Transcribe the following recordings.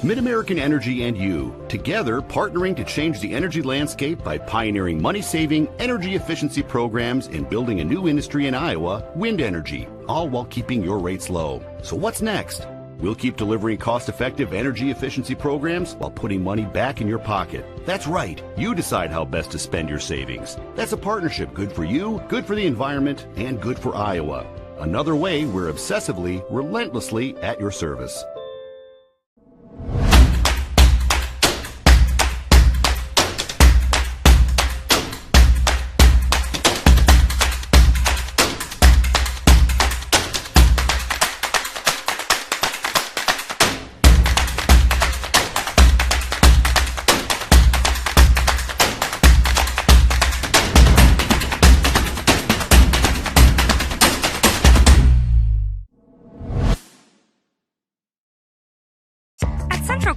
Mid-American Energy and you, together partnering to change the energy landscape by pioneering money-saving, energy efficiency programs and building a new industry in Iowa, wind energy, all while keeping your rates low. So what's next? We'll keep delivering cost-effective energy efficiency programs while putting money back in your pocket. That's right. You decide how best to spend your savings. That's a partnership good for you, good for the environment, and good for Iowa. Another way we're obsessively, relentlessly at your service.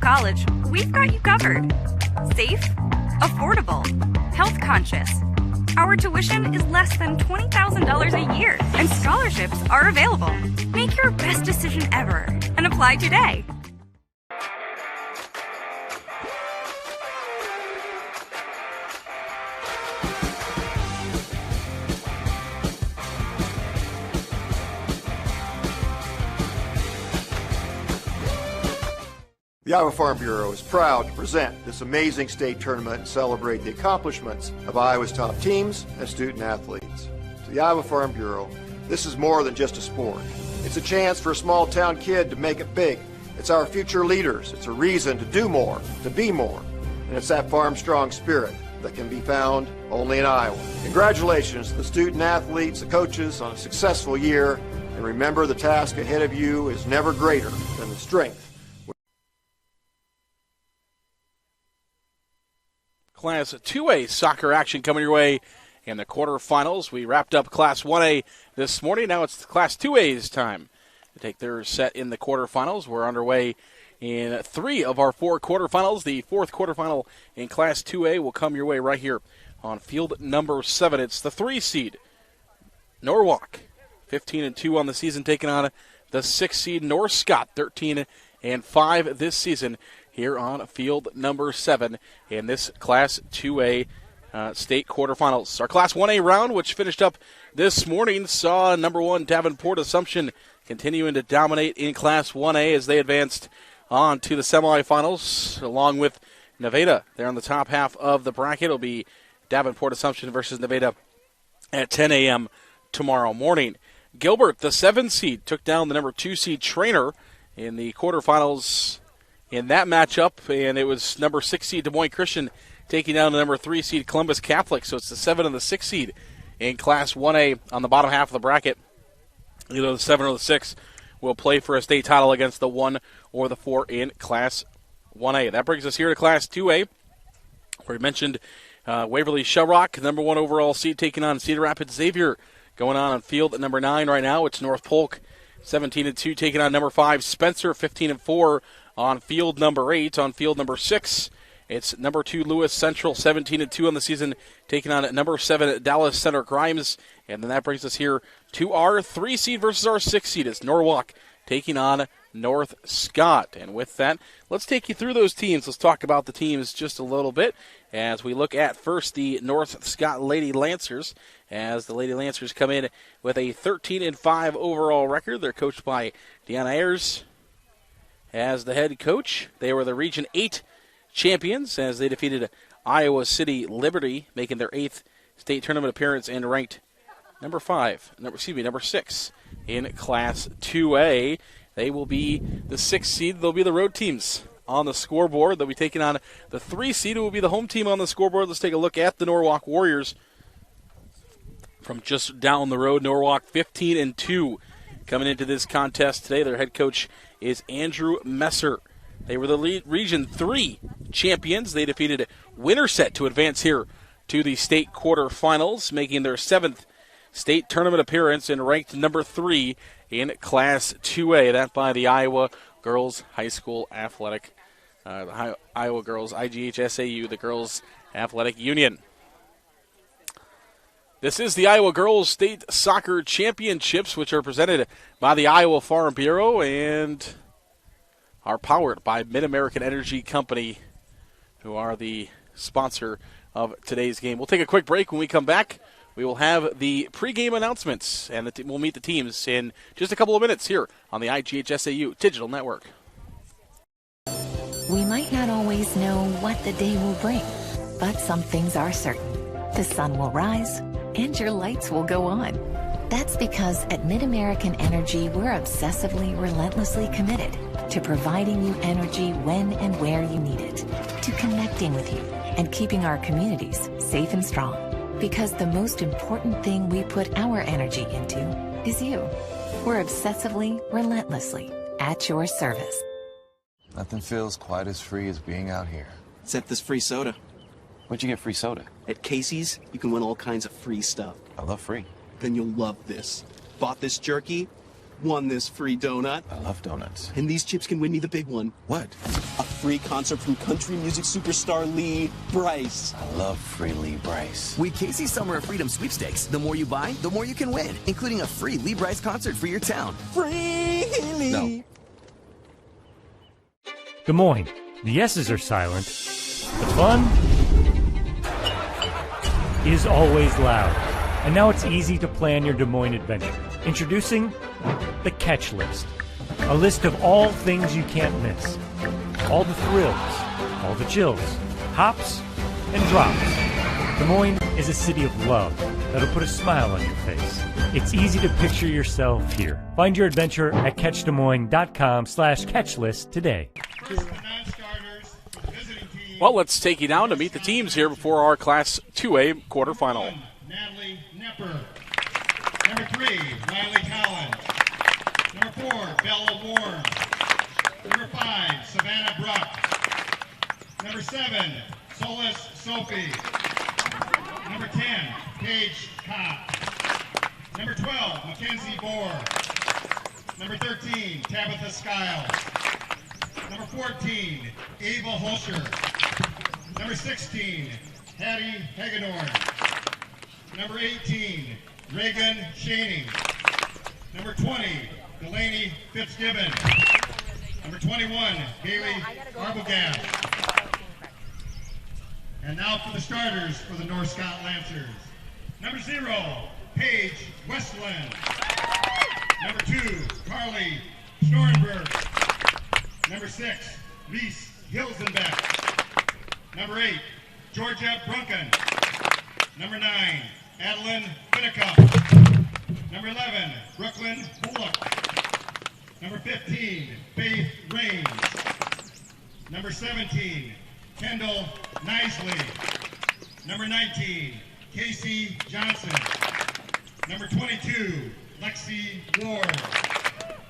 College, we've got you covered. Safe, affordable, health conscious. Our tuition is less than $20,000 a year, and scholarships are available. Make your best decision ever and apply today. The Iowa Farm Bureau is proud to present this amazing state tournament and celebrate the accomplishments of Iowa's top teams and student athletes. To the Iowa Farm Bureau, this is more than just a sport. It's a chance for a small town kid to make it big. It's our future leaders. It's a reason to do more, to be more. And it's that farm strong spirit that can be found only in Iowa. Congratulations to the student athletes, the coaches on a successful year. And remember, the task ahead of you is never greater than the strength. Class 2A soccer action coming your way in the quarterfinals. We wrapped up Class 1A this morning. Now it's Class 2A's time to take their set in the quarterfinals. We're underway in 3 of our 4 quarterfinals. The 4th quarterfinal in Class 2A will come your way right here on field number 7. It's the 3 seed, Norwalk, 15-2 on the season, taking on the 6 seed North Scott, 13-5 this season, here on field number 7 in this Class 2A state quarterfinals. Our Class 1A round, which finished up this morning, saw number 1 Davenport Assumption continuing to dominate in Class 1A as they advanced on to the semifinals, along with Nevada. They're on the top half of the bracket. It'll be Davenport Assumption versus Nevada at 10 a.m. tomorrow morning. Gilbert, the 7 seed, took down the number 2 seed Trainer in the quarterfinals in that matchup, and it was number 6 seed Des Moines Christian taking down the number 3 seed Columbus Catholic. So it's the 7 and the 6 seed in Class 1A on the bottom half of the bracket. Either the 7 or the 6 will play for a state title against the 1 or the 4 in Class 1A. That brings us here to Class 2A, where we mentioned Waverly Shellrock, number 1 overall seed, taking on Cedar Rapids Xavier. Going on field at number 9 right now, it's North Polk, 17-2, taking on number 5 Spencer, 15-4. On field number 8, on field number 6, it's number 2 Lewis Central, 17-2 on the season, taking on number 7 Dallas Center Grimes. And then that brings us here to our 3 seed versus our 6 seed. It's Norwalk taking on North Scott. And with that, let's take you through those teams. Let's talk about the teams just a little bit as we look at first the North Scott Lady Lancers, as the Lady Lancers come in with a 13-5 overall record. They're coached by Deanna Ayers as the head coach. They were the Region 8 champions as they defeated Iowa City Liberty, making their 8th state tournament appearance and ranked number 6 in Class 2A. They will be the 6th seed. They'll be the road teams on the scoreboard. They'll be taking on the 3 seed, who will be the home team on the scoreboard. Let's take a look at the Norwalk Warriors from just down the road. Norwalk 15-2 coming into this contest today. Their head coach is Andrew Messer. They were the Region 3 champions. They defeated Winterset to advance here to the state quarterfinals, making their 7th state tournament appearance and ranked number 3 in Class 2A. That by the Iowa Girls High School Athletic, Iowa Girls IGHSAU, the Girls Athletic Union. This is the Iowa Girls State Soccer Championships, which are presented by the Iowa Farm Bureau, and are powered by Mid-American Energy Company, who are the sponsor of today's game. We'll take a quick break. When we come back, we will have the pregame announcements, and we'll meet the teams in just a couple of minutes here on the IGHSAU Digital Network. We might not always know what the day will bring, but some things are certain. The sun will rise, and your lights will go on. That's because at Mid-American Energy, we're obsessively, relentlessly committed to providing you energy when and where you need it, to connecting with you and keeping our communities safe and strong. Because the most important thing we put our energy into is you. We're obsessively, relentlessly at your service. Nothing feels quite as free as being out here. Except this free soda. Where'd you get free soda? At Casey's, you can win all kinds of free stuff. I love free. Then you'll love this. Bought this jerky, won this free donut. I love donuts. And these chips can win me the big one. What? A free concert from country music superstar Lee Brice. I love free Lee Brice. With Casey's Summer of Freedom sweepstakes, the more you buy, the more you can win, including a free Lee Brice concert for your town. Free Lee! No. Des Moines. The S's are silent. The fun is always loud. And now it's easy to plan your Des Moines adventure. Introducing the Catch List. A list of all things you can't miss. All the thrills, all the chills, hops and drops. Des Moines is a city of love that'll put a smile on your face. It's easy to picture yourself here. Find your adventure at catchdesmoines.com/catchlist today. Well, let's take you down to meet the teams here before our Class 2A quarterfinal. Natalie Nepper. Number 3, Riley Collins. Number 4, Bella Warren. Number 5, Savannah Bruck. Number 7, Solis Sophie. Number 10, Paige Kopp. Number 12, Mackenzie Bohr. Number 13, Tabitha Skiles. Number 14, Ava Holscher. Number 16, Hattie Hagedorn. Number 18, Reagan Shaney. Number 20, Delaney Fitzgibbon. Number 21, Haley Arbogast. And now for the starters for the North Scott Lancers. Number 0, Paige Westland. Number 2, Carly Schnorenberg. Number 6, Reese Hilsenbeck. Number 8, Georgia Brunken. Number 9, Adeline Finnecup. Number 11, Brooklyn Bullock. Number 15, Faith Raines. Number 17, Kendall Nisley. Number 19, Casey Johnson. Number 22, Lexi Ward.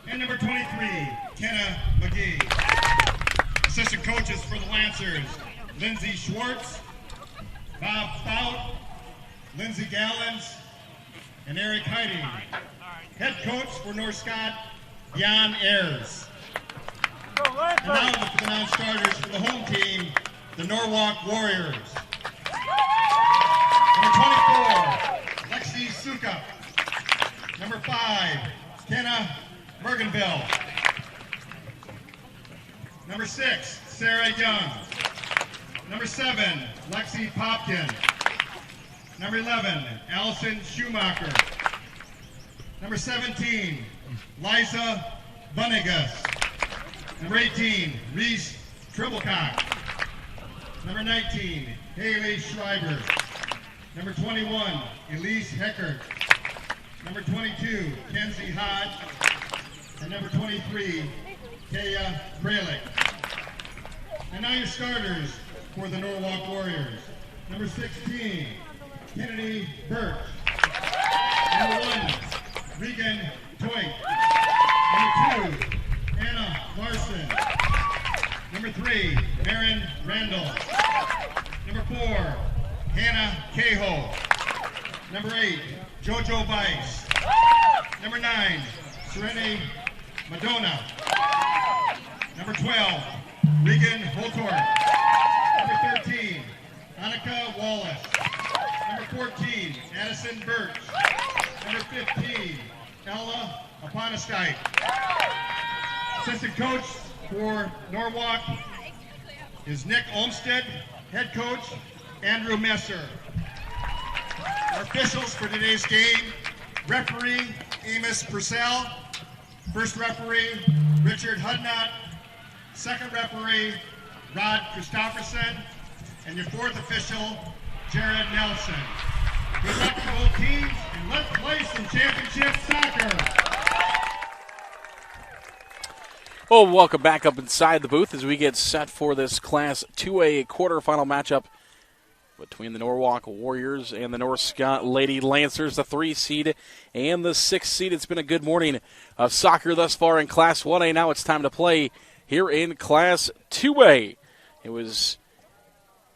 And number 23, Kenna McGee. Assistant coaches for the Lancers, Lindsay Schwartz, Bob Fout, Lindsay Gallons, and Eric Heiding. Head coach for North Scott, Jan Ayers. And now for the non-starters for the home team, the Norwalk Warriors. Number 24, Lexi Sukup. Number 5, Kenna Mergenville. Number 6, Sarah Young. Number 7, Lexi Popkin. Number 11, Allison Schumacher. Number 17, Liza Bunnegas. Number 18, Reese Tribblecock. Number 19, Haley Schreiber. Number 21, Elise Heckert. Number 22, Kenzie Hodge. And number 23, Kaya Kralik. And now your starters for the Norwalk Warriors. Number 16, Kennedy Birch. Number 1, Regan Toit. Number 2, Anna Larson. Number 3, Marin Randall. Number 4, Hannah Cahill. Number 8, Jojo Bice. Number 9, Serene Madonna. Number 12, Regan Holtorf. Number 13, Annika Wallace. Number 14, Addison Birch. Number 15, Ella Aponoskite. Assistant coach for Norwalk is Nick Olmsted, head coach Andrew Messer. Our officials for today's game, referee Amos Purcell, first referee Richard Hudnott, second referee Rod Christofferson, and your fourth official Jared Nelson. Good luck to both teams, and let's play some championship soccer. Well, welcome back up inside the booth as we get set for this Class 2A quarterfinal matchup between the Norwalk Warriors and the North Scott Lady Lancers, the 3 seed and the 6 seed. It's been a good morning of soccer thus far in Class 1A. Now it's time to play here in Class 2A. It was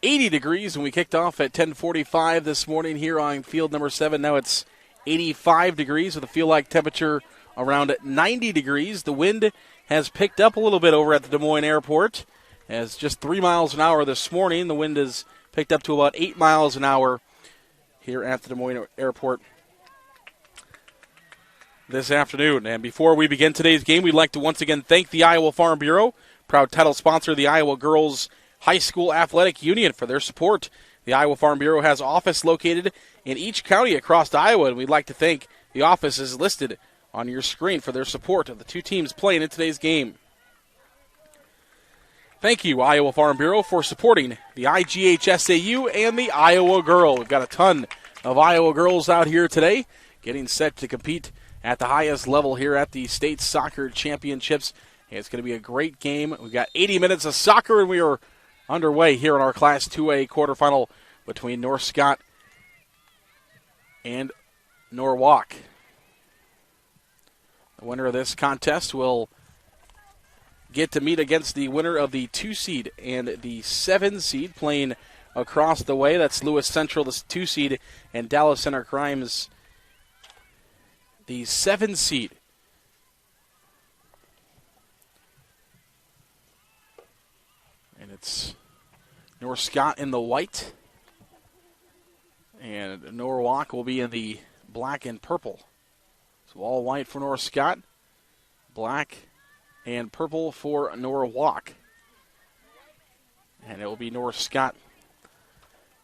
80 degrees when we kicked off at 10:45 this morning here on field number 7. Now it's 85 degrees with a feel-like temperature around 90 degrees. The wind has picked up a little bit over at the Des Moines Airport. As just 3 miles an hour this morning, the wind has picked up to about 8 miles an hour here at the Des Moines Airport this afternoon. And before we begin today's game, we'd like to once again thank the Iowa Farm Bureau, proud title sponsor of the Iowa Girls High School Athletic Union, for their support. The Iowa Farm Bureau has office located in each county across Iowa, and we'd like to thank the offices listed on your screen for their support of the two teams playing in today's game. Thank you, Iowa Farm Bureau, for supporting the IGHSAU and the Iowa Girl. We've got a ton of Iowa girls out here today getting set to compete at the highest level here at the state soccer championships. And it's going to be a great game. We've got 80 minutes of soccer, and we are underway here in our Class 2A quarterfinal between North Scott and Norwalk. The winner of this contest will get to meet against the winner of the 2 seed and the 7 seed playing across the way. That's Lewis Central, the 2 seed, and Dallas Center Crimes, the 7 seed. And it's North Scott in the white, and Norwalk will be in the black and purple. So all white for North Scott, black and purple for Norwalk. And it will be North Scott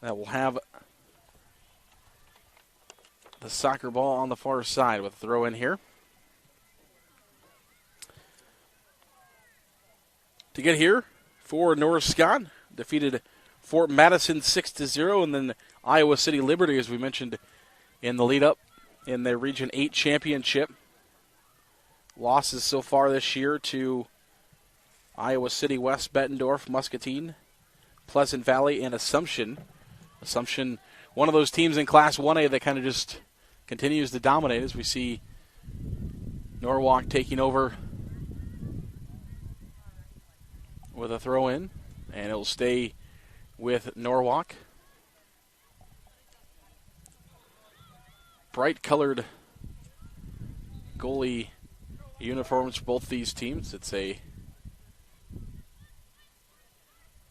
that will have the soccer ball on the far side with a throw in here. To get here for North Scott, defeated Fort Madison 6-0, and then Iowa City Liberty, as we mentioned in the lead-up in their Region 8 championship. Losses so far this year to Iowa City, West Bettendorf, Muscatine, Pleasant Valley, and Assumption. Assumption, one of those teams in Class 1A that kind of just continues to dominate as we see Norwalk taking over with a throw-in, and it'll stay with Norwalk. Bright-colored goalie uniforms for both these teams. It's a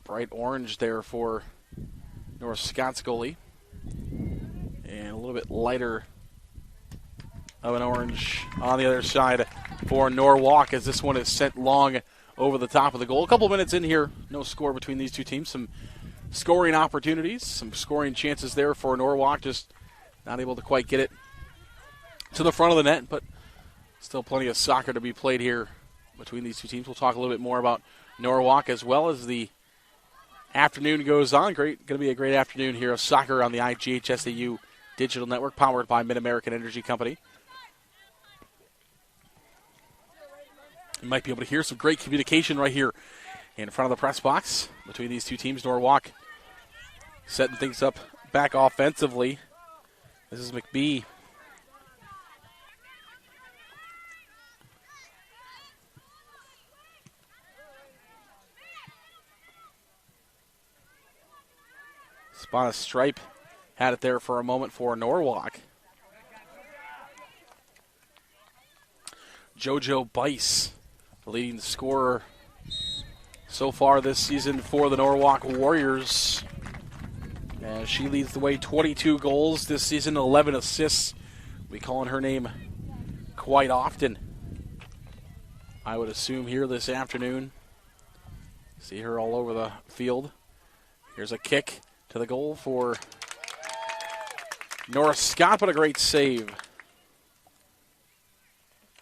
bright orange there for North Scott's goalie, and a little bit lighter of an orange on the other side for Norwalk, as this one is sent long over the top of the goal. A couple minutes in here, no score between these two teams. Some scoring opportunities, some scoring chances there for Norwalk, just not able to quite get it to the front of the net, but still plenty of soccer to be played here between these two teams. We'll talk a little bit more about Norwalk as well as the afternoon goes on. Going to be a great afternoon here of soccer on the IGHSAU Digital Network, powered by Mid-American Energy Company. You might be able to hear some great communication right here in front of the press box between these two teams. Norwalk setting things up back offensively. This is McBee. Spot a stripe. Had it there for a moment for Norwalk. JoJo Bice, the leading scorer so far this season for the Norwalk Warriors. And she leads the way, 22 goals this season, 11 assists. We calling her name quite often, I would assume, here this afternoon. See her all over the field. Here's a kick to the goal for Norris Scott, but a great save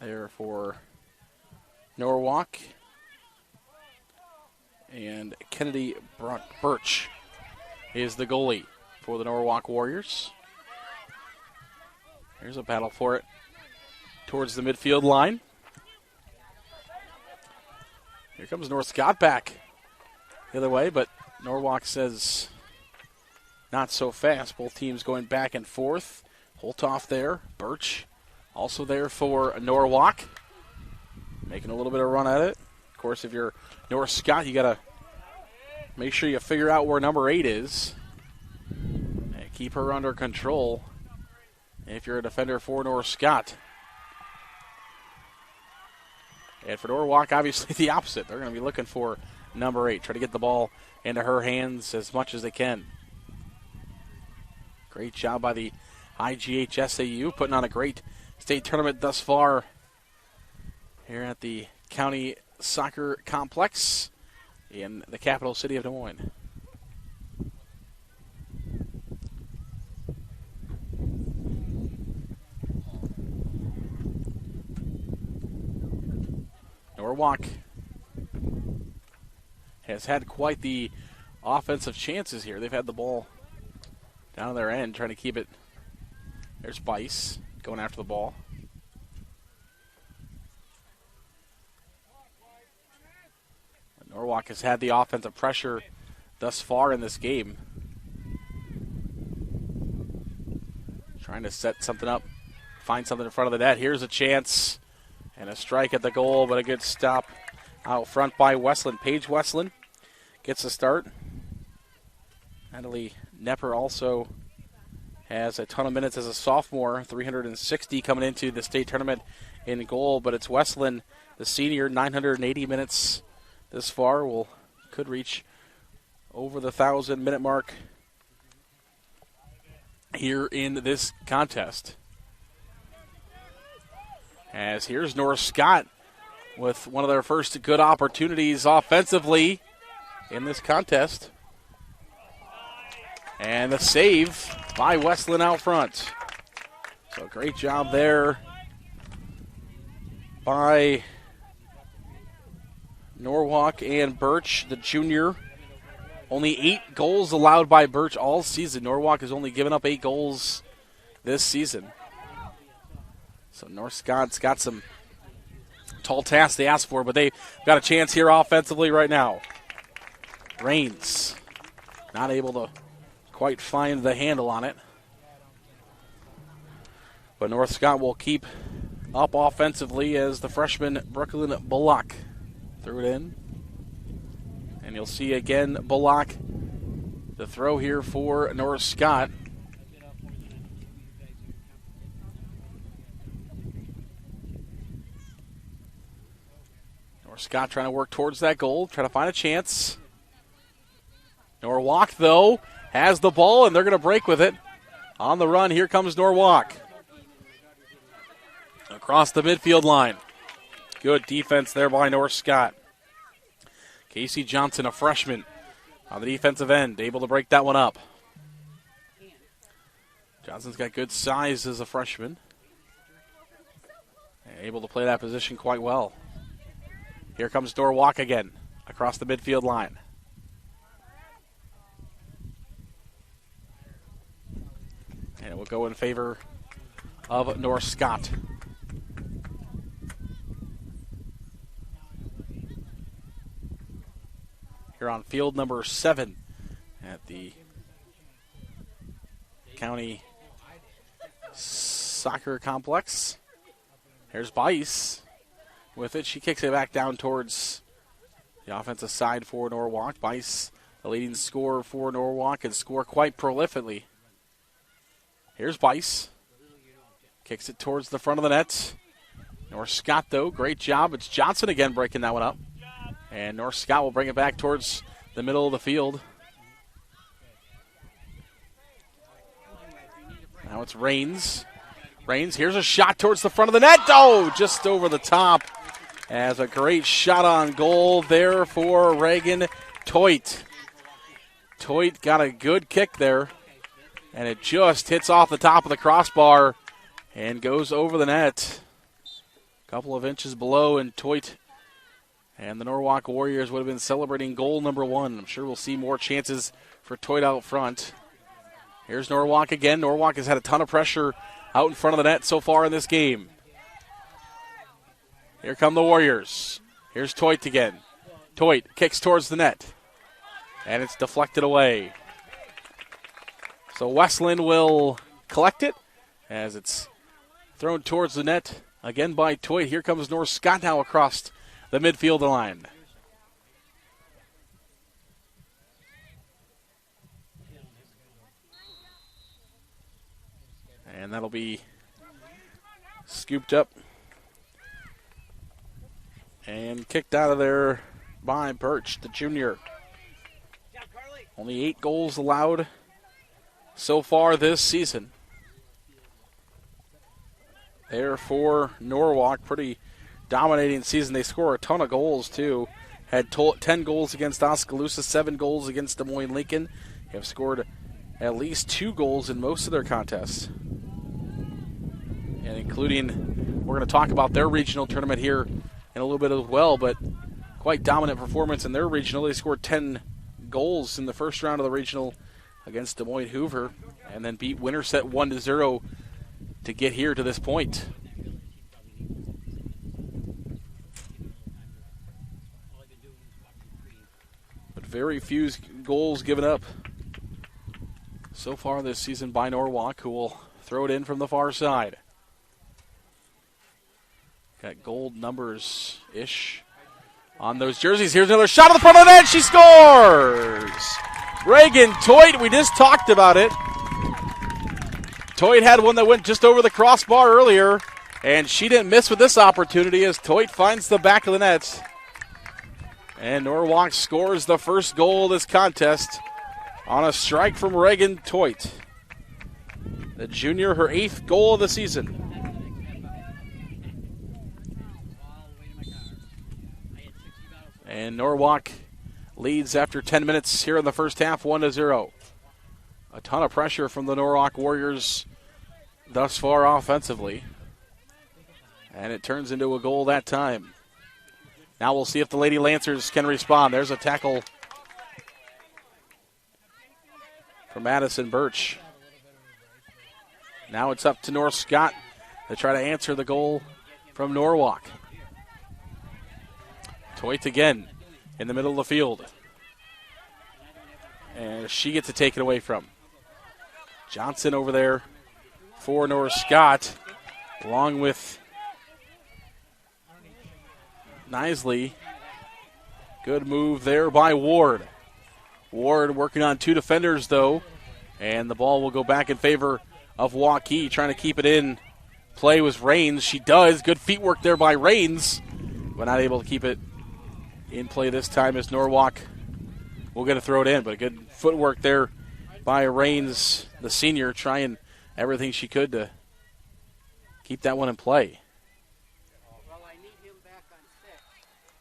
there for Norwalk. And Kennedy Birch is the goalie for the Norwalk Warriors. Here's a battle for it towards the midfield line. Here comes North Scott back the other way, but Norwalk says not so fast. Both teams going back and forth. Holtoff there. Birch also there for Norwalk. Making a little bit of a run at it. Of course, if you're North Scott, you got to make sure you figure out where number 8 is and keep her under control if you're a defender for North Scott. And for Norwalk, obviously the opposite. They're going to be looking for number 8. Try to get the ball into her hands as much as they can. Great job by the IGHSAU, putting on a great state tournament thus far here at the County Soccer Complex in the capital city of Des Moines. Norwalk has had quite the offensive chances here. They've had the ball down their end, trying to keep it. There's Bice going after the ball. Norwalk has had the offensive pressure thus far in this game. Trying to set something up, find something in front of the net. Here's a chance and a strike at the goal, but a good stop out front by Westland. Paige Westland gets a start. Natalie Nepper also has a ton of minutes as a sophomore, 360 coming into the state tournament in goal, but it's Westland, the senior, 980 minutes this far. Could reach over the 1,000-minute mark here in this contest. As here's North Scott with one of their first good opportunities offensively in this contest. And the save by Westland out front. So great job there by Norwalk and Birch, the junior. Only 8 goals allowed by Birch all season. Norwalk has only given up 8 goals this season. So North Scott's got some tall tasks they asked for, but they've got a chance here offensively right now. Raines not able to quite find the handle on it. But North Scott will keep up offensively as the freshman Brooklyn Bullock threw it in. And you'll see again Bullock, the throw here for North Scott. North Scott trying to work towards that goal, trying to find a chance. Norwalk, though, has the ball, and they're going to break with it. On the run, here comes Norwalk. Across the midfield line. Good defense there by North Scott. Casey Johnson, a freshman, on the defensive end, able to break that one up. Johnson's got good size as a freshman. And able to play that position quite well. Here comes Norwalk again, across the midfield line. And it will go in favor of North Scott. Here on field number 7 at the County Soccer Complex. Here's Bice with it. She kicks it back down towards the offensive side for Norwalk. Bice, the leading scorer for Norwalk, can score quite prolifically. Here's Bice. Kicks it towards the front of the net. North Scott, though, great job. It's Johnson again breaking that one up. And North Scott will bring it back towards the middle of the field. Now it's Raines. Raines, here's a shot towards the front of the net. Oh, just over the top as a great shot on goal there for Reagan Toit. Toit got a good kick there, and it just hits off the top of the crossbar and goes over the net. A couple of inches below, and Toit and the Norwalk Warriors would have been celebrating goal number 1. I'm sure we'll see more chances for Toit out front. Here's Norwalk again. Norwalk has had a ton of pressure out in front of the net so far in this game. Here come the Warriors. Here's Toit again. Toit kicks towards the net, and it's deflected away. So Westland will collect it as it's thrown towards the net again by Toit. Here comes North Scott now across the midfield line. And that'll be scooped up and kicked out of there by Birch, the junior. Only 8 goals allowed so far this season. There for Norwalk, pretty dominating season. They score a ton of goals, too. Had 10 goals against Oskaloosa, 7 goals against Des Moines Lincoln. Have scored at least 2 goals in most of their contests. And including, we're going to talk about their regional tournament here in a little bit as well, but quite dominant performance in their regional. They scored 10 goals in the first round of the regional against Des Moines Hoover, and then beat Winterset 1-0 to get here to this point. But very few goals given up so far this season by Norwalk, who will throw it in from the far side. Got gold numbers-ish on those jerseys. Here's another shot on the front of the net. She scores! Reagan Toit, we just talked about it. Toit had one that went just over the crossbar earlier, and she didn't miss with this opportunity as Toit finds the back of the net. And Norwalk scores the first goal of this contest on a strike from Reagan Toit. The junior, her 8th goal of the season. And Norwalk leads after 10 minutes here in the first half, 1-0. A ton of pressure from the Norwalk Warriors thus far offensively. And it turns into a goal that time. Now we'll see if the Lady Lancers can respond. There's a tackle from Madison Birch. Now it's up to North Scott to try to answer the goal from Norwalk. Toit again in the middle of the field. And she gets it taken away from. Johnson over there for North Scott, along with Nisley. Good move there by Ward. Ward working on 2 defenders, though, and the ball will go back in favor of Waukee, trying to keep it in play was Rains. She does. Good feet work there by Rains, but not able to keep it in play this time as Norwalk will get to throw it in, but a good footwork there by Rains, the senior, trying everything she could to keep that one in play. Well, I need him back on 6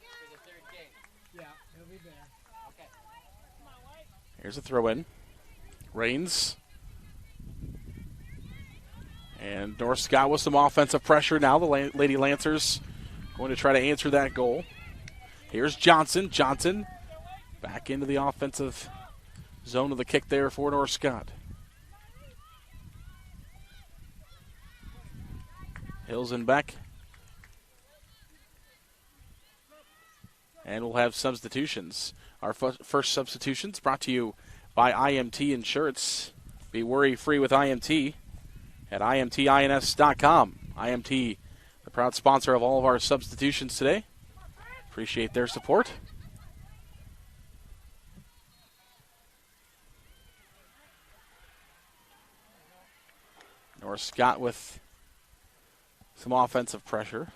for the 3rd game. Yeah, he'll be there. Okay. Here's a throw in. Rains. And North Scott with some offensive pressure now. The Lady Lancers going to try to answer that goal. Here's Johnson. Johnson back into the offensive zone of the kick there for North Scott. Hills and Beck. And we'll have substitutions. Our first substitutions brought to you by IMT Insurance. Be worry-free with IMT at IMTINS.com. IMT, the proud sponsor of all of our substitutions today. Appreciate their support. North Scott with some offensive pressure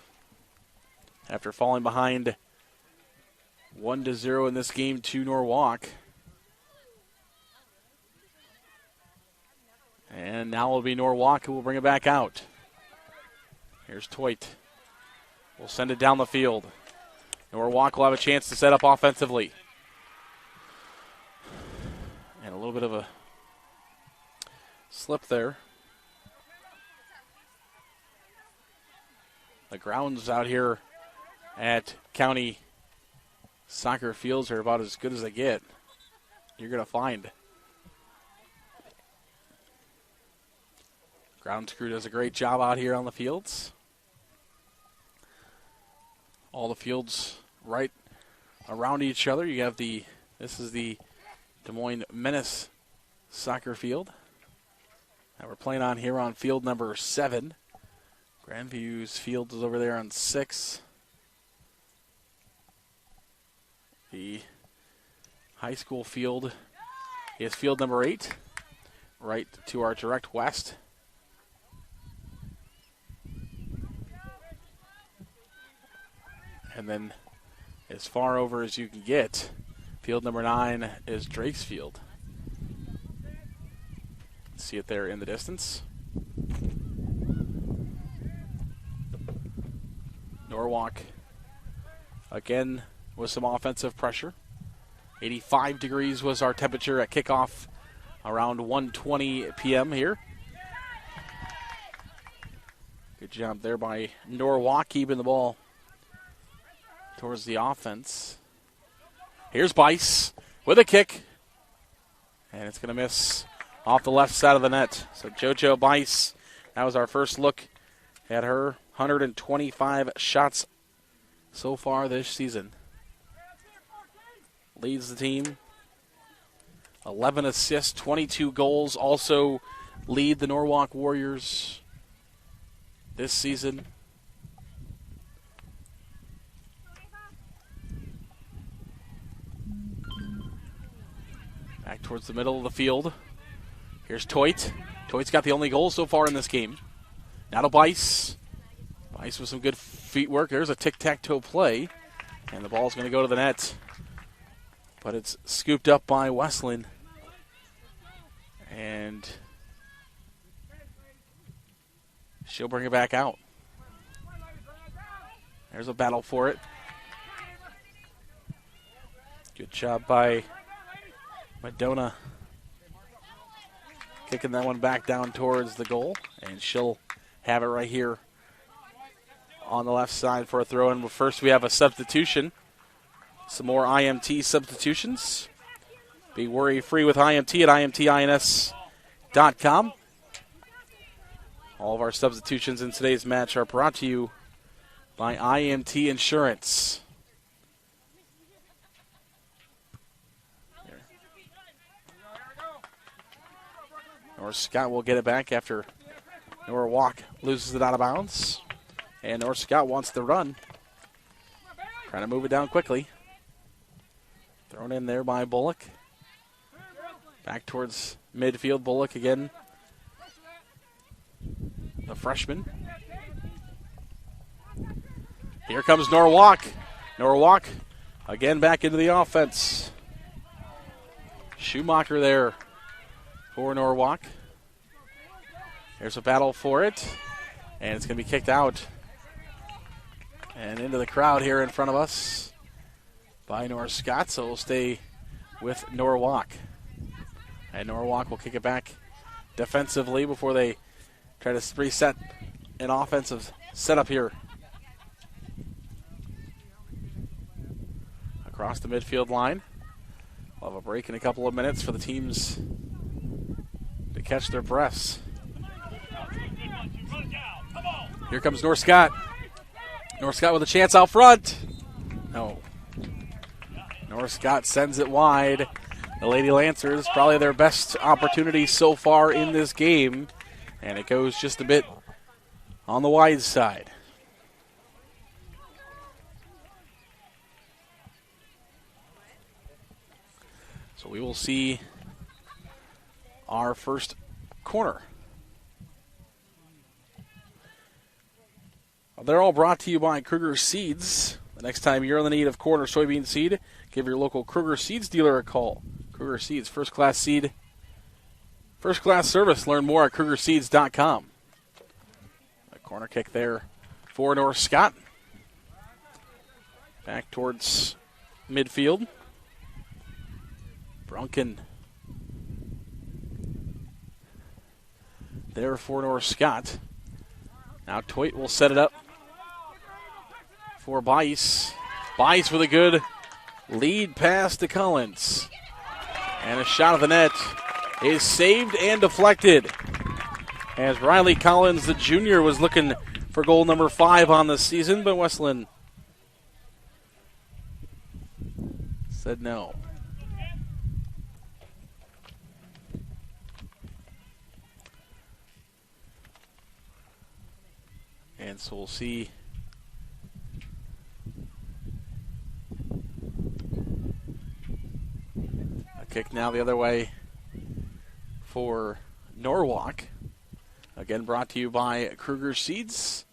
after falling behind 1-0 in this game to Norwalk. And now will be Norwalk who will bring it back out. Here's Toit. We'll send it down the field. Norwalk will have a chance to set up offensively. And a little bit of a slip there. The grounds out here at County soccer fields are about as good as they get. You're going to find. Grounds crew does a great job out here on the fields. All the fields right around each other. You have this is the Des Moines Menace soccer field that we're playing on here on field number 7. Grandview's field is over there on 6. The high school field is field number 8, right to our direct west. And then as far over as you can get, field number 9 is Drake's Field. See it there in the distance. Norwalk, again, with some offensive pressure. 85 degrees was our temperature at kickoff around 1:20 p.m. here. Good job there by Norwalk keeping the ball towards the offense. Here's Bice with a kick. And it's going to miss off the left side of the net. So JoJo Bice, that was our first look at her. 125 shots so far this season. Leads the team. 11 assists, 22 goals. Also lead the Norwalk Warriors this season. Back towards the middle of the field. Here's Toit. Toit's got the only goal so far in this game. Now to Bice. Bice with some good feet work. There's a tic-tac-toe play. And the ball's going to go to the net. But it's scooped up by Wesleyan. And she'll bring it back out. There's a battle for it. Good job by Madonna. Kicking that one back down towards the goal. And she'll have it right here on the left side for a throw-in. But first we have a substitution. Some more IMT substitutions. Be worry-free with IMT at imtins.com. All of our substitutions in today's match are brought to you by IMT Insurance. North Scott will get it back after Norwalk loses it out of bounds. And North Scott wants the run. Trying to move it down quickly. Thrown in there by Bullock. Back towards midfield. Bullock again. The freshman. Here comes Norwalk. Norwalk again back into the offense. Schumacher there for Norwalk. There's a battle for it. And it's going to be kicked out. And into the crowd here in front of us by North Scott. So we'll stay with Norwalk. And Norwalk will kick it back defensively before they try to reset an offensive setup here. Across the midfield line. We'll have a break in a couple of minutes for the teams to catch their breaths. Here comes North Scott. North Scott with a chance out front. No. North Scott sends it wide. The Lady Lancers, probably their best opportunity so far in this game. And it goes just a bit on the wide side. So we will see our first corner. They're all brought to you by Kruger Seeds. The next time you're in the need of corn or soybean seed, give your local Kruger Seeds dealer a call. Kruger Seeds, first-class seed, first-class service. Learn more at KrugerSeeds.com. A corner kick there for North Scott. Back towards midfield. Brunken there for North Scott. Now Toit will set it up for Bice. Bice with a good lead pass to Collins. And a shot of the net is saved and deflected. As Riley Collins, the junior, was looking for goal number 5 on the season, but Westland said no. And so we'll see a kick now the other way for Norwalk. Again, brought to you by Kruger Seeds.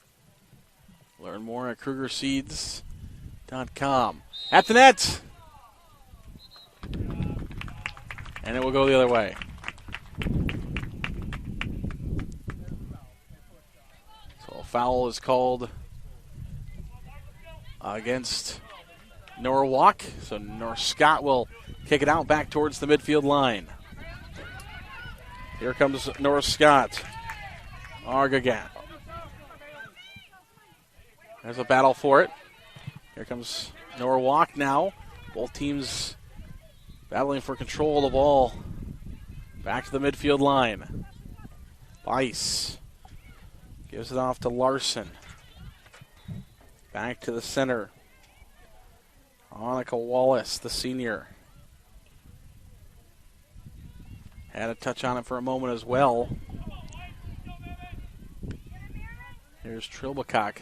Learn more at KrugerSeeds.com. At the net! And it will go the other way. So a foul is called against Norwalk. So North Scott will kick it out back towards the midfield line. Here comes North Scott. Argagat. There's a battle for it. Here comes Norwalk now. Both teams battling for control of the ball. Back to the midfield line. Bice gives it off to Larson. Back to the center. Annika Wallace, the senior. Had a touch on it for a moment as well. Here's Trilbacock.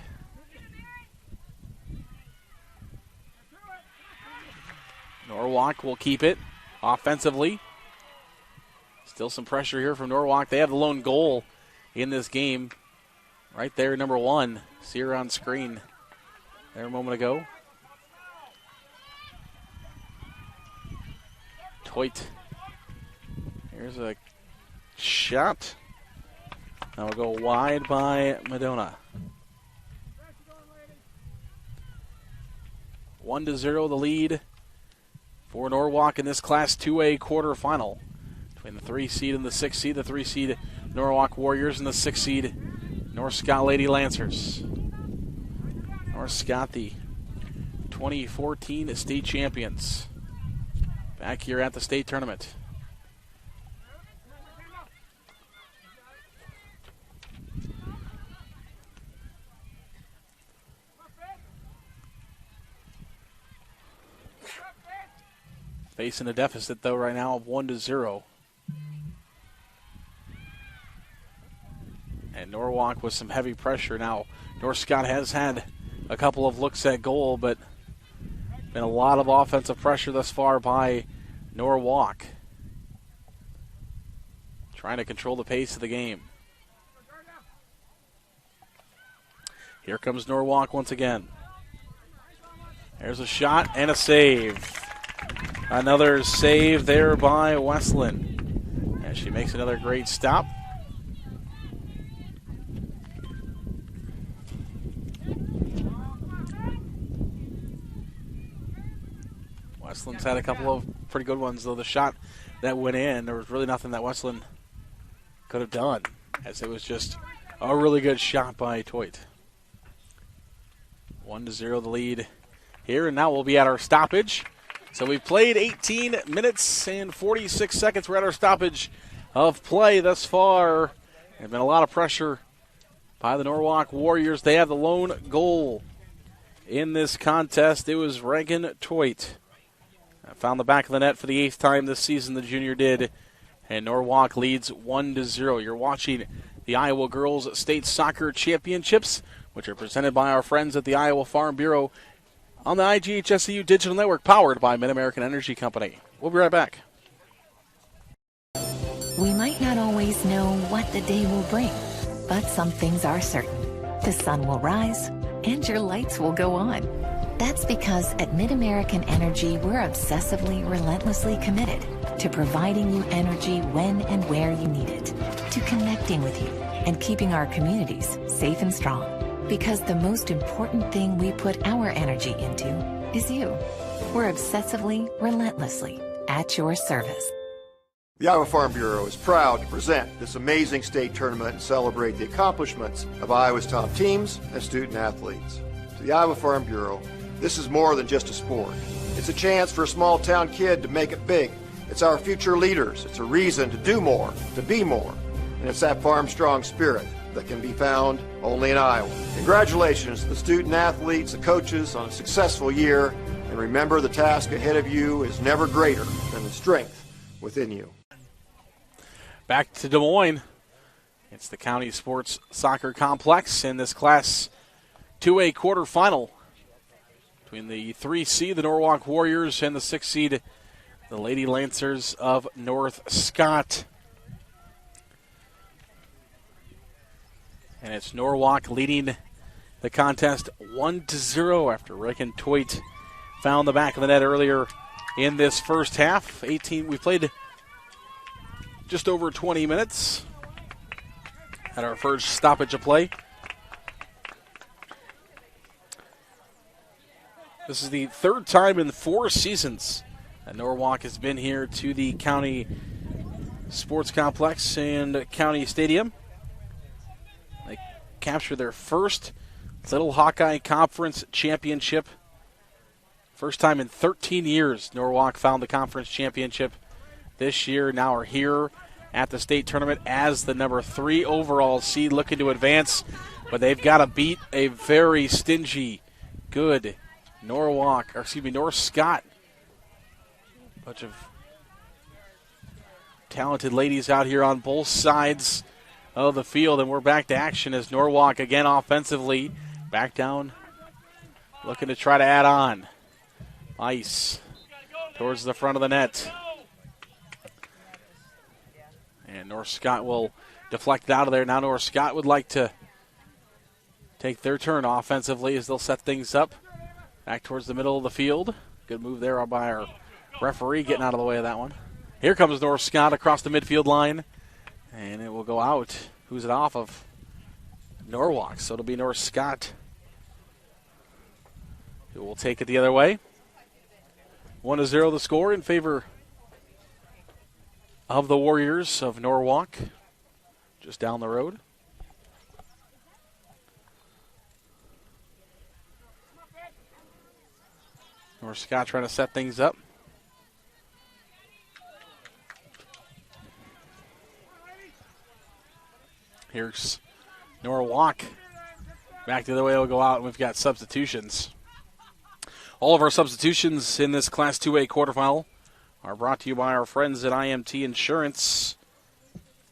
Norwalk will keep it offensively. Still some pressure here from Norwalk. They have the lone goal in this game. Right there, number 1. See her on screen there a moment ago. Toit. Here's a shot. That will go wide by Madonna. 1-0 the lead for Norwalk in this Class 2A quarterfinal. Between the 3 seed and the 6 seed. The 3 seed Norwalk Warriors and the 6 seed North Scott Lady Lancers. North Scott, the 2014 state champions. Back here at the state tournament. Facing a deficit, though, right now of 1-0. And Norwalk with some heavy pressure now. North Scott has had a couple of looks at goal, but been a lot of offensive pressure thus far by Norwalk. Trying to control the pace of the game. Here comes Norwalk once again. There's a shot and a save. Another save there by Westland. And she makes another great stop. Westland's had a couple of pretty good ones, though the shot that went in, there was really nothing that Westland could have done, as it was just a really good shot by Toit. 1-0 the lead here, and now we'll be at our stoppage. So we've played 18 minutes and 46 seconds. We're at our stoppage of play thus far. There's been a lot of pressure by the Norwalk Warriors. They have the lone goal in this contest. It was Reagan Toit. Found the back of the net for the 8th time this season, the junior did. And Norwalk leads 1-0. You're watching the Iowa Girls State Soccer Championships, which are presented by our friends at the Iowa Farm Bureau on the IGHSAU Digital Network, powered by Mid-American Energy Company. We'll be right back. We might not always know what the day will bring, but some things are certain. The sun will rise, and your lights will go on. That's because at Mid-American Energy, we're obsessively, relentlessly committed to providing you energy when and where you need it, to connecting with you and keeping our communities safe and strong. Because the most important thing we put our energy into is you. We're obsessively, relentlessly at your service. The Iowa Farm Bureau is proud to present this amazing state tournament and celebrate the accomplishments of Iowa's top teams and student athletes. To the Iowa Farm Bureau, this is more than just a sport. It's a chance for a small town kid to make it big. It's our future leaders. It's a reason to do more, to be more. And it's that farm strong spirit that can be found only in Iowa. Congratulations to the student athletes, the coaches on a successful year. And remember, the task ahead of you is never greater than the strength within you. Back to Des Moines. It's the County Sports Soccer Complex in this Class 2A quarterfinal between the 3 seed, the Norwalk Warriors, and the 6 seed, the Lady Lancers of North Scott. And it's Norwalk leading the contest 1-0 after Reagan Toit found the back of the net earlier in this first half. We played just over 20 minutes at our first stoppage of play. This is the third time in 4 seasons that Norwalk has been here to the County Sports Complex and County Stadium. They captured their first Little Hawkeye Conference championship. First time in 13 years Norwalk found the conference championship. This year now are here at the state tournament as the number 3 overall seed, looking to advance, but they've got to beat a very stingy, good North Scott. Bunch of talented ladies out here on both sides of the field, and we're back to action as Norwalk again offensively back down, looking to try to add on. Ice towards the front of the net. And North Scott will deflect out of there. Now North Scott would like to take their turn offensively as they'll set things up back towards the middle of the field. Good move there by our referee, getting out of the way of that one. Here comes North Scott across the midfield line, and it will go out. Who's it off of? Norwalk, so it'll be North Scott who will take it the other way. 1-0 the score in favor of the Warriors of Norwalk, just down the road. North Scott trying to set things up. Here's Norwalk. Back the other way, will go out, and we've got substitutions. All of our substitutions in this Class 2A quarterfinal are brought to you by our friends at IMT Insurance.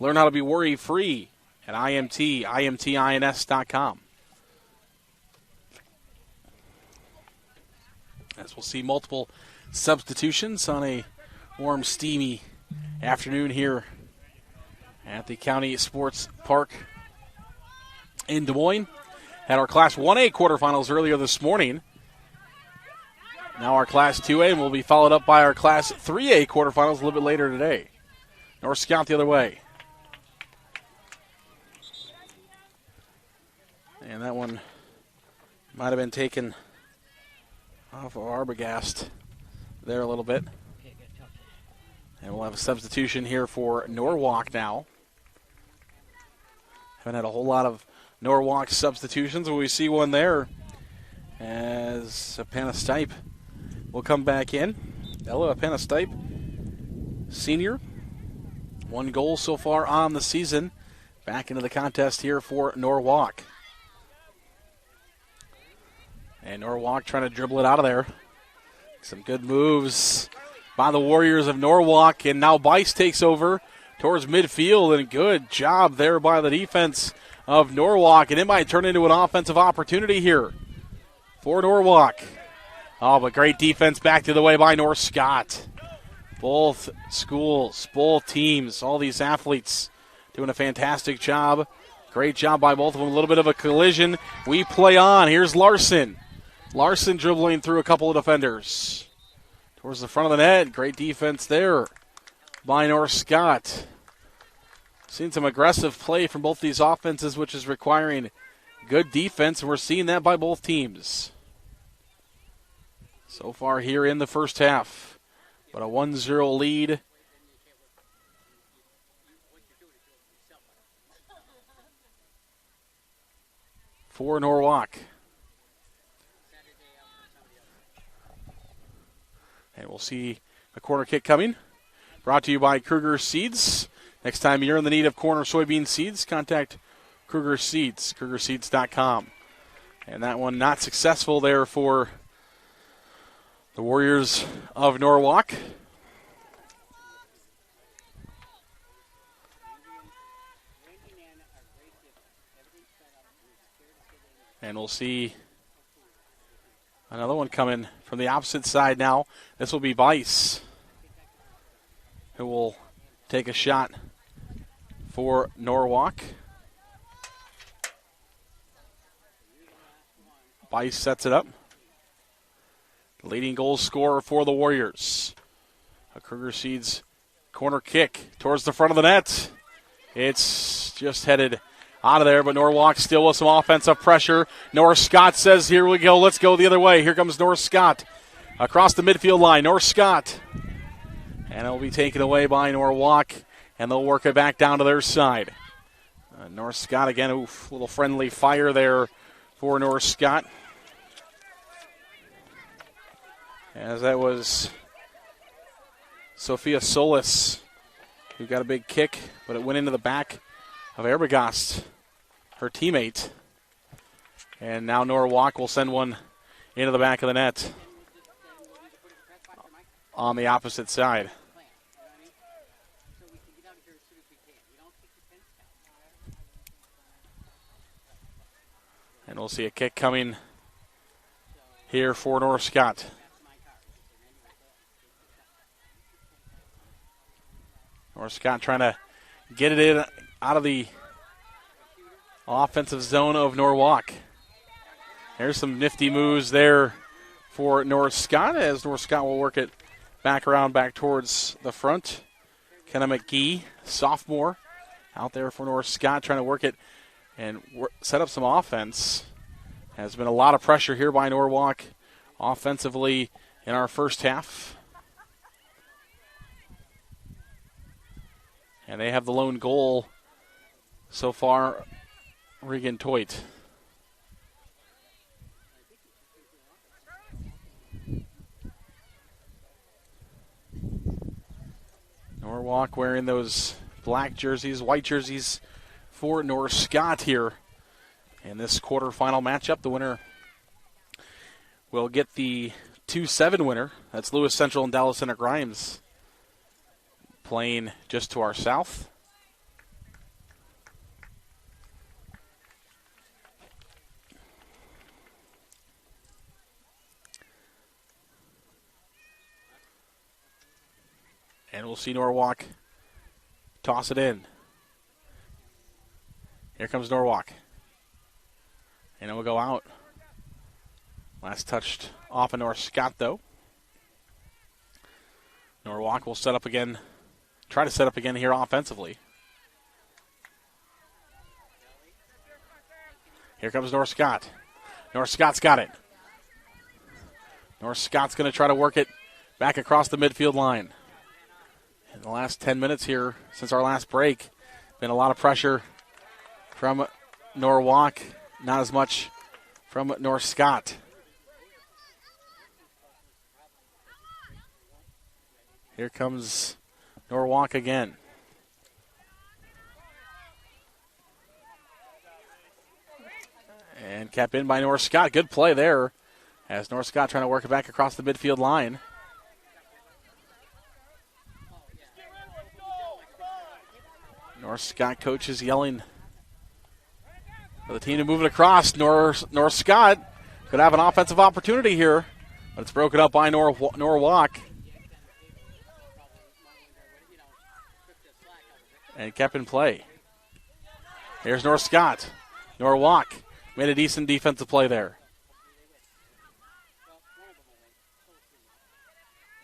Learn how to be worry-free at imtins.com. As we'll see multiple substitutions on a warm, steamy afternoon here at the County Sports Park in Des Moines. Had our Class 1A quarterfinals earlier this morning. Now our Class 2A will be followed up by our Class 3A quarterfinals a little bit later today. North Scott the other way. And that one might have been taken off of Arbogast there a little bit. And we'll have a substitution here for Norwalk now. Haven't had a whole lot of Norwalk substitutions, but we see one there as Apanastipe will come back in. Ella Apanastipe, senior. 1 goal so far on the season. Back into the contest here for Norwalk. And Norwalk trying to dribble it out of there. Some good moves by the Warriors of Norwalk. And now Bice takes over towards midfield. And good job there by the defense of Norwalk. And it might turn into an offensive opportunity here for Norwalk. Oh, but great defense back to the way by North Scott. Both schools, both teams, all these athletes doing a fantastic job. Great job by both of them. A little bit of a collision. We play on. Here's Larson. Larson dribbling through a couple of defenders. Towards the front of the net. Great defense there by North Scott. Seen some aggressive play from both these offenses, which is requiring good defense, and we're seeing that by both teams. so far here in the first half. But a 1-0 lead. For Norwalk. And we'll see a corner kick coming. Brought to you by Kruger Seeds. Next time you're in the need of corn or soybean seeds, contact Kruger Seeds, KrugerSeeds.com. And that one not successful there for the Warriors of Norwalk. And we'll see another one coming from the opposite side now. This will be Weiss, who will take a shot for Norwalk. Weiss sets it up. The leading goal scorer for the Warriors. A Kruger Seeds corner kick towards the front of the net. It's just headed out of there, but Norwalk still with some offensive pressure. North Scott says, here we go, let's go the other way. Here comes North Scott across the midfield line. North Scott. And it'll be taken away by Norwalk, and they'll work it back down to their side. North Scott again, oof, little friendly fire there for North Scott. As that was Sophia Solis, who got a big kick, but it went into the back of Erbegast, her teammate. And now Norwalk will send one into the back of the net on the opposite side. And we'll see a kick coming here for North Scott. North Scott trying to get it in out of the offensive zone of Norwalk. There's some nifty moves there for North Scott, as North Scott will work it back around, back towards the front. Kenna McGee, sophomore, out there for North Scott, trying to work it and set up some offense. Has been a lot of pressure here by Norwalk offensively in our first half. And they have the lone goal so far, Regan Toit. Norwalk wearing those black jerseys, white jerseys for North Scott here in this quarterfinal matchup. The winner will get the 2-7 winner. That's Lewis Central and Dallas Center Grimes playing just to our south. And we'll see Norwalk toss it in. Here comes Norwalk. And it will go out. Last touched off of North Scott, though. Norwalk will set up again. Try to set up again here offensively. Here comes North Scott. North Scott's got it. North Scott's going to try to work it back across the midfield line. In the last 10 minutes here, since our last break, been a lot of pressure from Norwalk, not as much from North Scott. Here comes Norwalk again. And kept in by North Scott. Good play there as North Scott trying to work it back across the midfield line. North Scott coach is yelling for the team to move it across. North Scott could have an offensive opportunity here, but it's broken up by Norwalk. And kept in play. Here's North Scott. Norwalk made a decent defensive play there.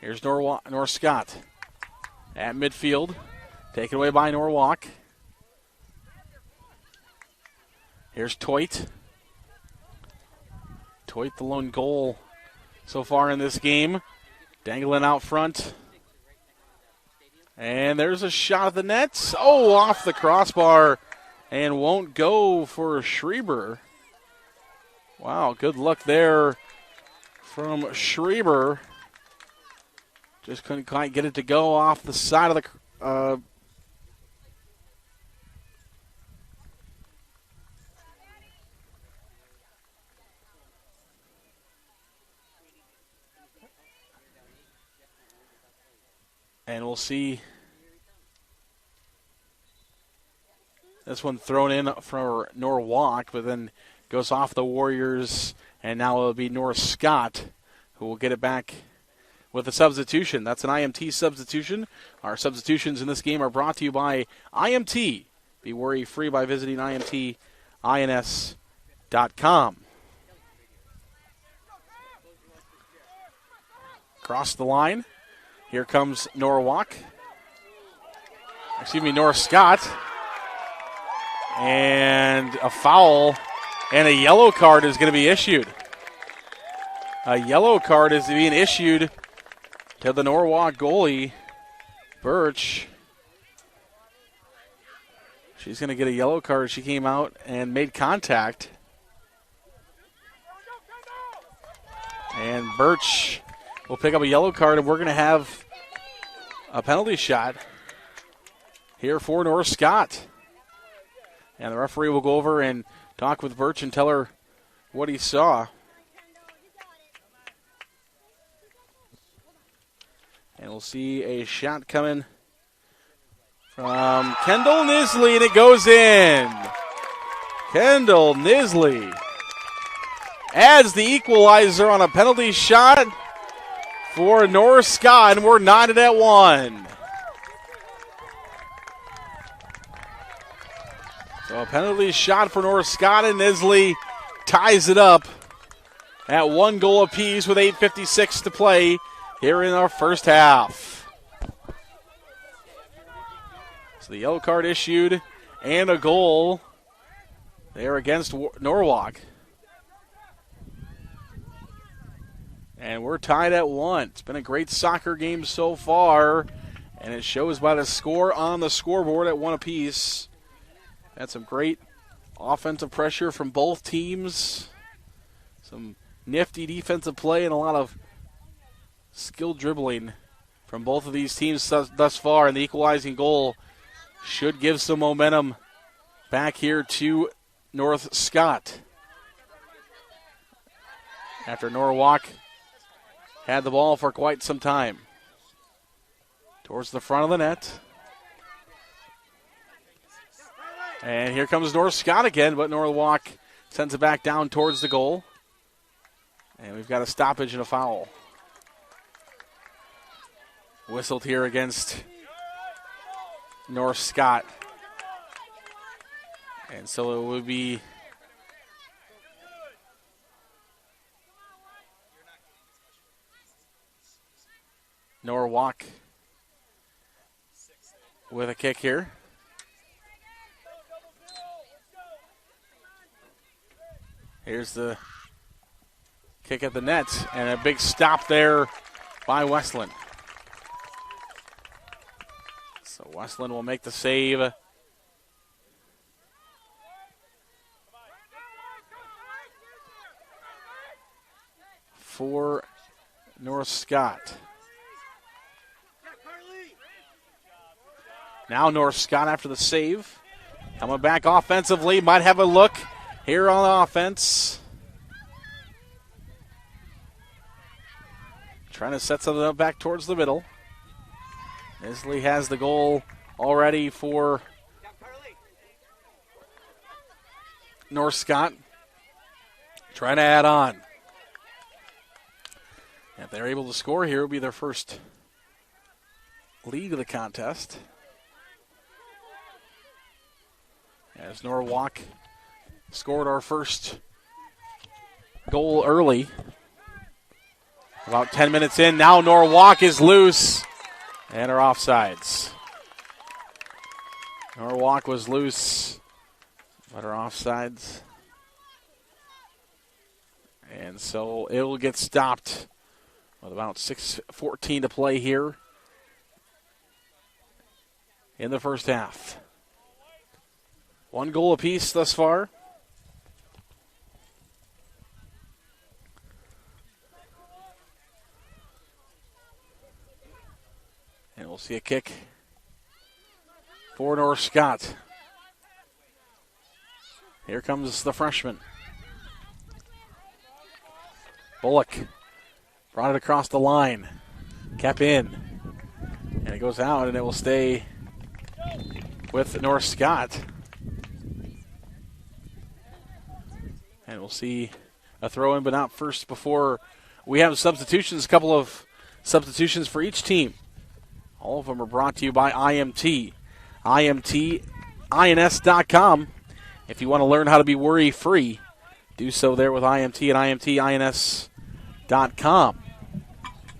Here's North Scott at midfield. Taken away by Norwalk. Here's Toit. Toit, the lone goal so far in this game. Dangling out front. And there's a shot at the net. Oh, off the crossbar and won't go for Schreiber. Wow, good luck there from Schreiber. Just couldn't quite get it to go off the side of the and we'll see this one thrown in for Norwalk, but then goes off the Warriors, and now it'll be North Scott who will get it back with a substitution. That's an IMT substitution. Our substitutions in this game are brought to you by IMT. Be worry-free by visiting IMTINS.com. Across the line, here comes Norwalk. North Scott. And a foul and a yellow card is going to be issued. A yellow card is being issued to the Norwalk goalie, Birch. She's going to get a yellow card. She came out and made contact. And Birch will pick up a yellow card, and we're going to have a penalty shot here for North Scott. And the referee will go over and talk with Birch and tell her what he saw. And we'll see a shot coming from Kendall Nisley, and it goes in. Kendall Nisley adds the equalizer on a penalty shot for North Scott, and we're knotted at 1. So a penalty shot for North Scott, and Nisley ties it up at 1 goal apiece with 8:56 to play here in our first half. So the yellow card issued and a goal there against Norwalk. And we're tied at 1. It's been a great soccer game so far, and it shows by the score on the scoreboard at 1 apiece. Had some great offensive pressure from both teams. Some nifty defensive play and a lot of skilled dribbling from both of these teams thus far. And the equalizing goal should give some momentum back here to North Scott. After Norwalk had the ball for quite some time. Towards the front of the net. And here comes North Scott again, but Norwalk sends it back down towards the goal. And we've got a stoppage and a foul. Whistled here against North Scott. And so it would be Norwalk with a kick here. Here's the kick at the net, and a big stop there by Westland. So Westland will make the save. For North Scott. Now North Scott after the save. Coming back offensively, might have a look here on offense. Trying to set something up back towards the middle. Nisley has the goal already for North Scott. Trying to add on. If they're able to score here, it will be their first lead of the contest. As Norwalk scored our first goal early. About 10 minutes in, now Norwalk is loose and are offsides. Norwalk was loose, but are offsides. And so it will get stopped with about 6:14 to play here in the first half. 1 goal apiece thus far. And we'll see a kick for North Scott. Here comes the freshman. Bullock brought it across the line. Kept in. And it goes out, and it will stay with North Scott. And we'll see a throw in, but not first before we have substitutions. A couple of substitutions for each team. All of them are brought to you by IMT. IMTINS.com. If you want to learn how to be worry-free, do so there with IMT at IMTINS.com.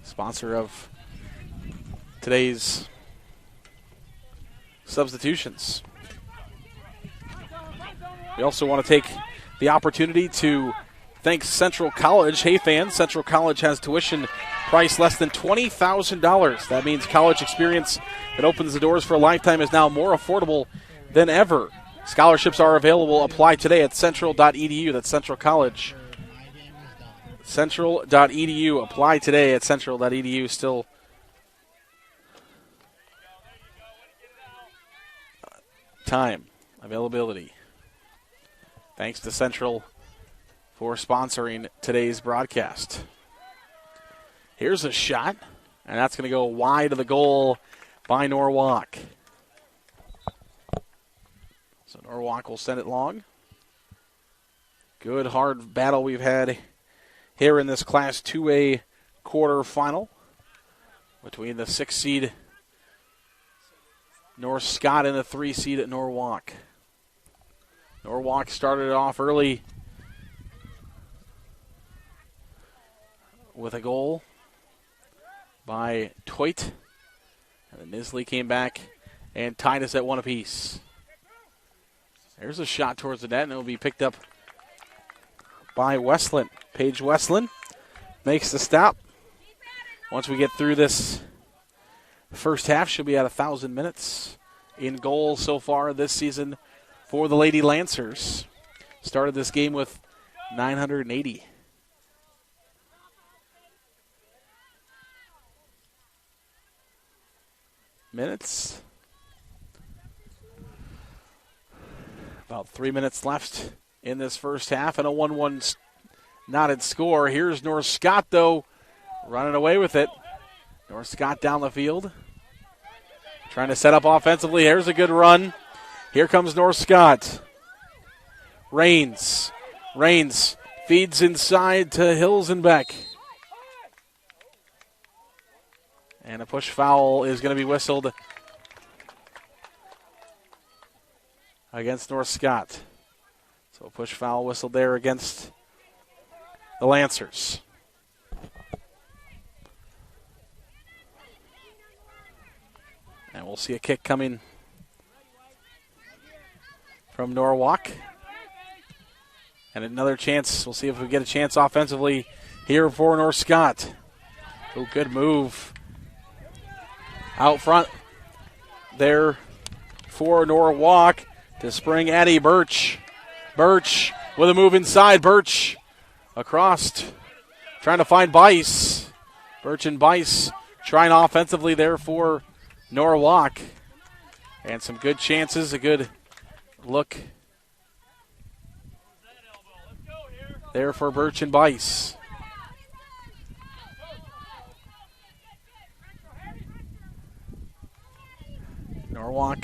Sponsor of today's substitutions. We also want to take the opportunity to thank Central College. Hey fans, Central College has tuition price less than $20,000. That means college experience that opens the doors for a lifetime is now more affordable than ever. Scholarships are available. Apply today at central.edu. That's Central College. Central.edu. Apply today at central.edu. Still time, availability. Thanks to Central for sponsoring today's broadcast. Here's a shot, and that's going to go wide of the goal by Norwalk. So Norwalk will send it long. Good hard battle we've had here in this Class 2A quarterfinal between the 6 seed North Scott and the 3 seed at Norwalk. Norwalk started it off early with a goal by Toit. And then Nisley came back and tied us at 1 apiece. There's a shot towards the net, and it will be picked up by Westland. Paige Westland makes the stop. Once we get through this first half, she'll be at 1,000 minutes in goal so far this season for the Lady Lancers. Started this game with 980. Minutes. About 3 minutes left in this first half, and a 1-1 knotted score. Here's North Scott, though, running away with it. North Scott down the field, trying to set up offensively. Here's a good run. Here comes North Scott. Rains feeds inside to Hilsenbeck. And a push foul is going to be whistled against North Scott. So a push foul whistled there against the Lancers. And we'll see a kick coming from Norwalk. And another chance. We'll see if we get a chance offensively here for North Scott. Oh, good move out front there for Norwalk to spring Addie Birch. Birch with a move inside. Birch across, trying to find Bice. Birch and Bice trying offensively there for Norwalk. And some good chances, a good look there for Birch and Bice. Norwalk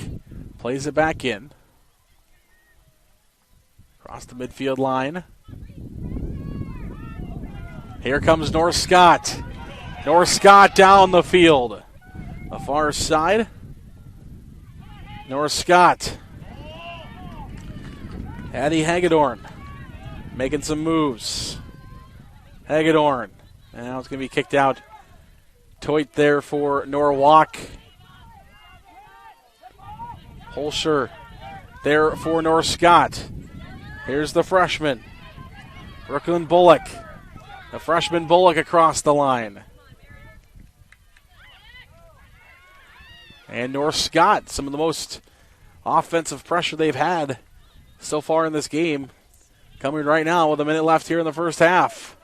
plays it back in. Across the midfield line. Here comes North Scott. North Scott down the field. The far side. North Scott. Addie Hagedorn making some moves. Hagedorn. And now it's going to be kicked out. Toit there for Norwalk. Holscher there for North Scott. Here's the freshman, Brooklyn Bullock. The freshman Bullock across the line. And North Scott, some of the most offensive pressure they've had so far in this game, coming right now with a minute left here in the first half.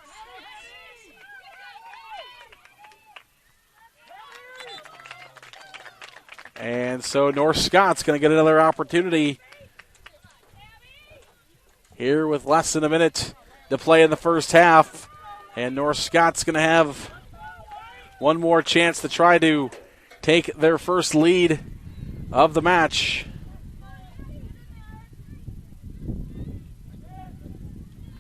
And so North Scott's going to get another opportunity here with less than a minute to play in the first half. And North Scott's going to have one more chance to try to take their first lead of the match.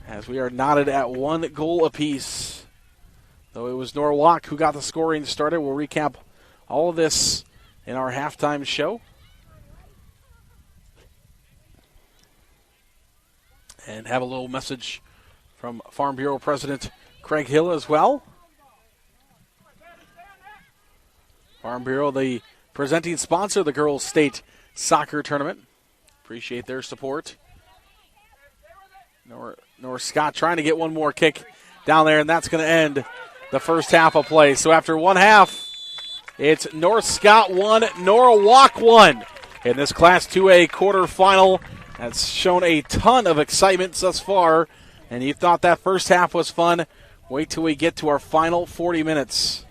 As we are knotted at 1 goal apiece. Though it was Norwalk who got the scoring started. We'll recap all of this in our halftime show. And have a little message from Farm Bureau President Craig Hill as well. Farm Bureau, the presenting sponsor of the Girls State Soccer Tournament. Appreciate their support. North Scott trying to get one more kick down there, and that's going to end the first half of play. So after one half, it's North Scott 1, Norwalk 1 in this Class 2A quarterfinal. That's shown a ton of excitement thus far, and you thought that first half was fun. Wait till we get to our final 40 minutes.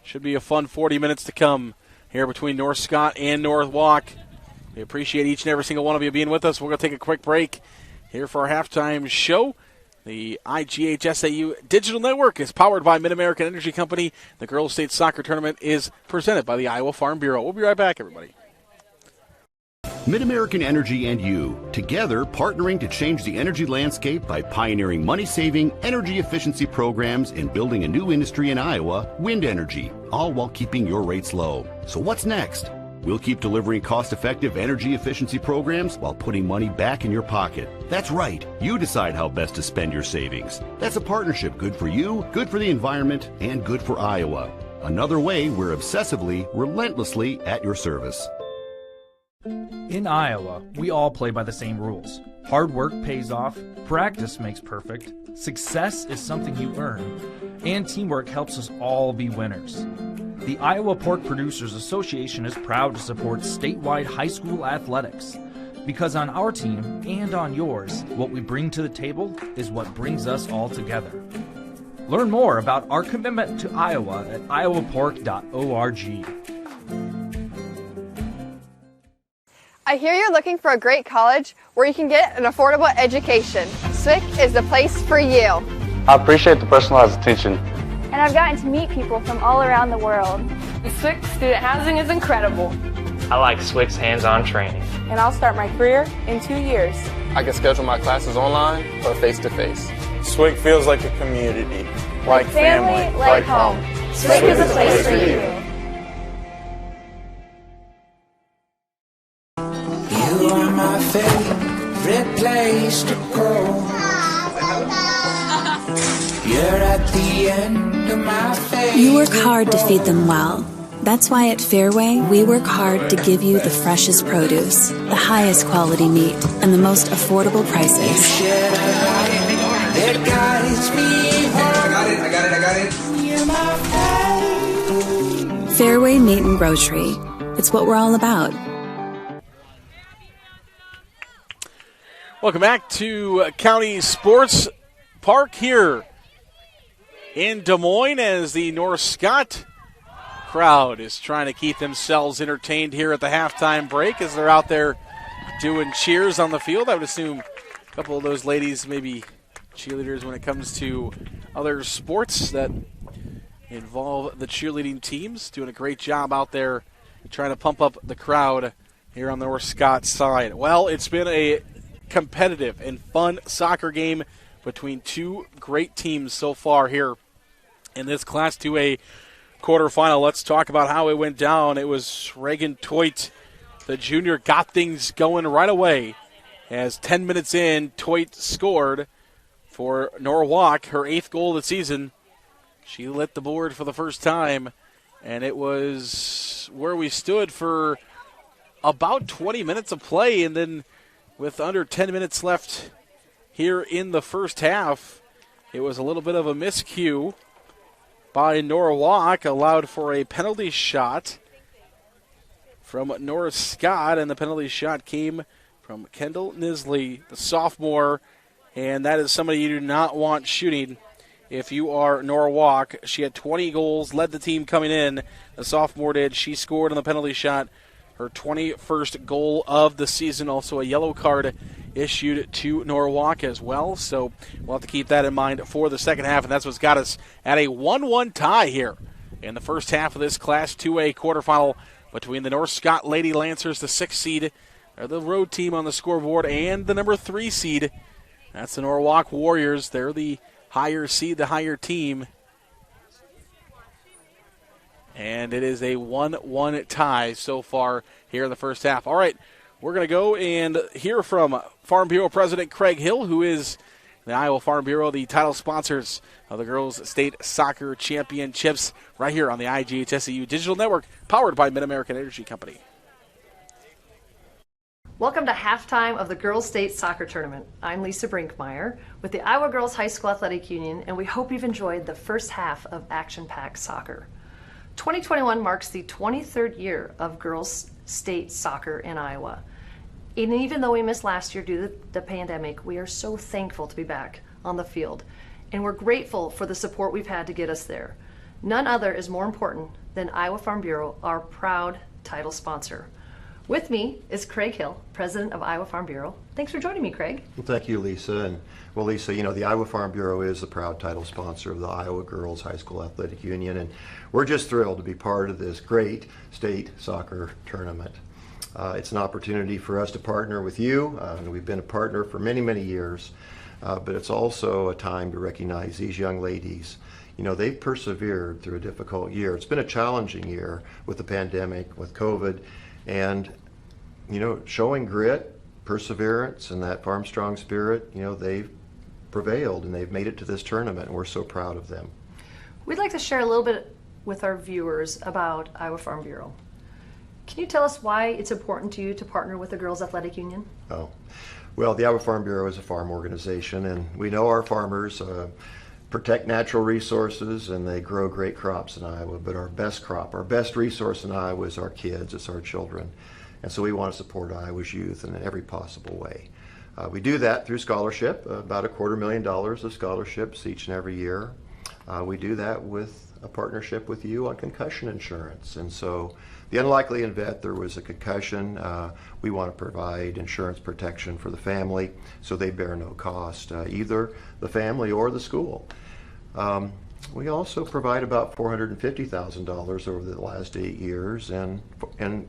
Should be a fun 40 minutes to come here between North Scott and Norwalk. We appreciate each and every single one of you being with us. We're going to take a quick break here for our halftime show. The IGHSAU Digital Network is powered by Mid-American Energy Company. The Girls State Soccer Tournament is presented by the Iowa Farm Bureau. We'll be right back, everybody. Mid-American Energy and you, together partnering to change the energy landscape by pioneering money-saving, energy efficiency programs in building a new industry in Iowa, wind energy, all while keeping your rates low. So what's next? We'll keep delivering cost-effective energy efficiency programs while putting money back in your pocket. That's right. You decide how best to spend your savings. That's a partnership good for you, good for the environment, and good for Iowa. Another way we're obsessively, relentlessly at your service. In Iowa, we all play by the same rules. Hard work pays off, practice makes perfect, success is something you earn, and teamwork helps us all be winners. The Iowa Pork Producers Association is proud to support statewide high school athletics. Because on our team and on yours, what we bring to the table is what brings us all together. Learn more about our commitment to Iowa at iowapork.org. I hear you're looking for a great college where you can get an affordable education. SWIC is the place for you. I appreciate the personalized attention. And I've gotten to meet people from all around the world. SWIC student housing is incredible. I like SWIC's hands-on training. And I'll start my career in 2 years. I can schedule my classes online or face-to-face. SWIC feels like a community. Like family, like home. SWIC is a place for you. You are my favorite place to go. You're at the end of my favorite. You work hard to feed them well. That's why at Fairway, we work hard to give you the freshest produce, the highest quality meat, and the most affordable prices. It guides me home. I got it. You're my favorite. Fairway Meat and Grocery. It's what we're all about. Welcome back to County Sports Park here in Des Moines as the North Scott crowd is trying to keep themselves entertained here at the halftime break as they're out there doing cheers on the field. I would assume a couple of those ladies maybe cheerleaders when it comes to other sports that involve the cheerleading teams. Doing a great job out there trying to pump up the crowd here on the North Scott side. Well, it's been a competitive and fun soccer game between two great teams so far here in this Class 2A quarterfinal. Let's talk about how it went down. It was Reagan Toit, the junior, got things going right away. As 10 minutes in, Toit scored for Norwalk, her 8th goal of the season. She lit the board for the first time, and it was where we stood for about 20 minutes of play, and then with under 10 minutes left here in the first half, it was a little bit of a miscue. by Norwalk, allowed for a penalty shot from Norris Scott, and the penalty shot came from Kendall Nisley, the sophomore, and that is somebody you do not want shooting if you are Norwalk. She had 20 goals, led the team coming in. The sophomore did. She scored on the penalty shot, her 21st goal of the season. Also a yellow card issued to Norwalk as well, so we'll have to keep that in mind for the second half, and that's what's got us at a 1-1 tie here in the first half of this Class 2A quarterfinal between the North Scott Lady Lancers, the 6th seed, or the road team on the scoreboard, and the number 3 seed. That's the Norwalk Warriors. They're the higher seed, the higher team. And it is a 1-1 tie so far here in the first half. All right, we're going to go and hear from Farm Bureau President Craig Hill, who is the Iowa Farm Bureau, the title sponsors of the Girls State Soccer Championships, right here on the IGHSAU Digital Network, powered by Mid-American Energy Company. Welcome to halftime of the Girls State Soccer Tournament. I'm Lisa Brinkmeyer with the Iowa Girls High School Athletic Union, and we hope you've enjoyed the first half of action-packed soccer. 2021 marks the 23rd year of Girls State Soccer in Iowa. And even though we missed last year due to the pandemic, we are so thankful to be back on the field, and we're grateful for the support we've had to get us there. None other is more important than Iowa Farm Bureau, our proud title sponsor. With me is Craig Hill, president of Iowa Farm Bureau. Thanks for joining me, Craig. Well, thank you, Lisa. And well, Lisa, you know, the Iowa Farm Bureau is the proud title sponsor of the Iowa Girls High School Athletic Union, and we're just thrilled to be part of this great state soccer tournament. It's an opportunity for us to partner with you, and we've been a partner for many, many years, but it's also a time to recognize these young ladies. You know, they've persevered through a difficult year. It's been a challenging year with the pandemic, with COVID, and, you know, showing grit, perseverance, and that farm strong spirit, you know, they've prevailed and they've made it to this tournament, and we're so proud of them. We'd like to share a little bit with our viewers about Iowa Farm Bureau. Can you tell us why it's important to you to partner with the Girls Athletic Union? Oh, well, the Iowa Farm Bureau is a farm organization, and we know our farmers protect natural resources and they grow great crops in Iowa, but our best crop, our best resource in Iowa is our kids, it's our children. And so we want to support Iowa's youth in every possible way. We do that through scholarship, about $250,000 of scholarships each and every year. We do that with a partnership with you on concussion insurance. And so the unlikely event there was a concussion, we want to provide insurance protection for the family so they bear no cost, either the family or the school. We also provide about $450,000 over the last 8 years in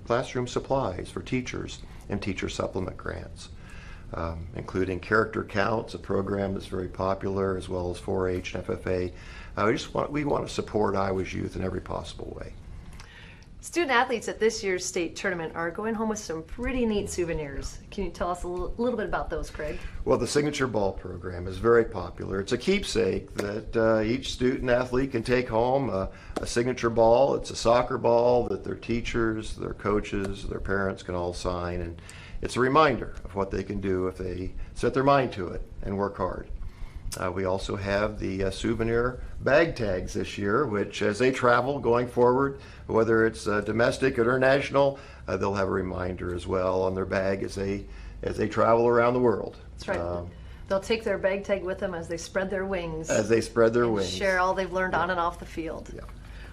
classroom supplies for teachers and teacher supplement grants, including character counts, a program that's very popular, as well as 4-H and FFA. We want to support Iowa's youth in every possible way. Student athletes at this year's state tournament are going home with some pretty neat souvenirs. Can you tell us a little bit about those, Craig? Well, the Signature Ball program is very popular. It's a keepsake that each student athlete can take home, a signature ball. It's a soccer ball that their teachers, their coaches, their parents can all sign, and it's a reminder of what they can do if they set their mind to it and work hard. We also have the souvenir bag tags this year, which as they travel going forward, whether it's domestic or international, they'll have a reminder as well on their bag as they travel around the world. That's right. They'll take their bag tag with them as they spread their wings. As they spread their wings. Share all they've learned on and off the field. Yeah.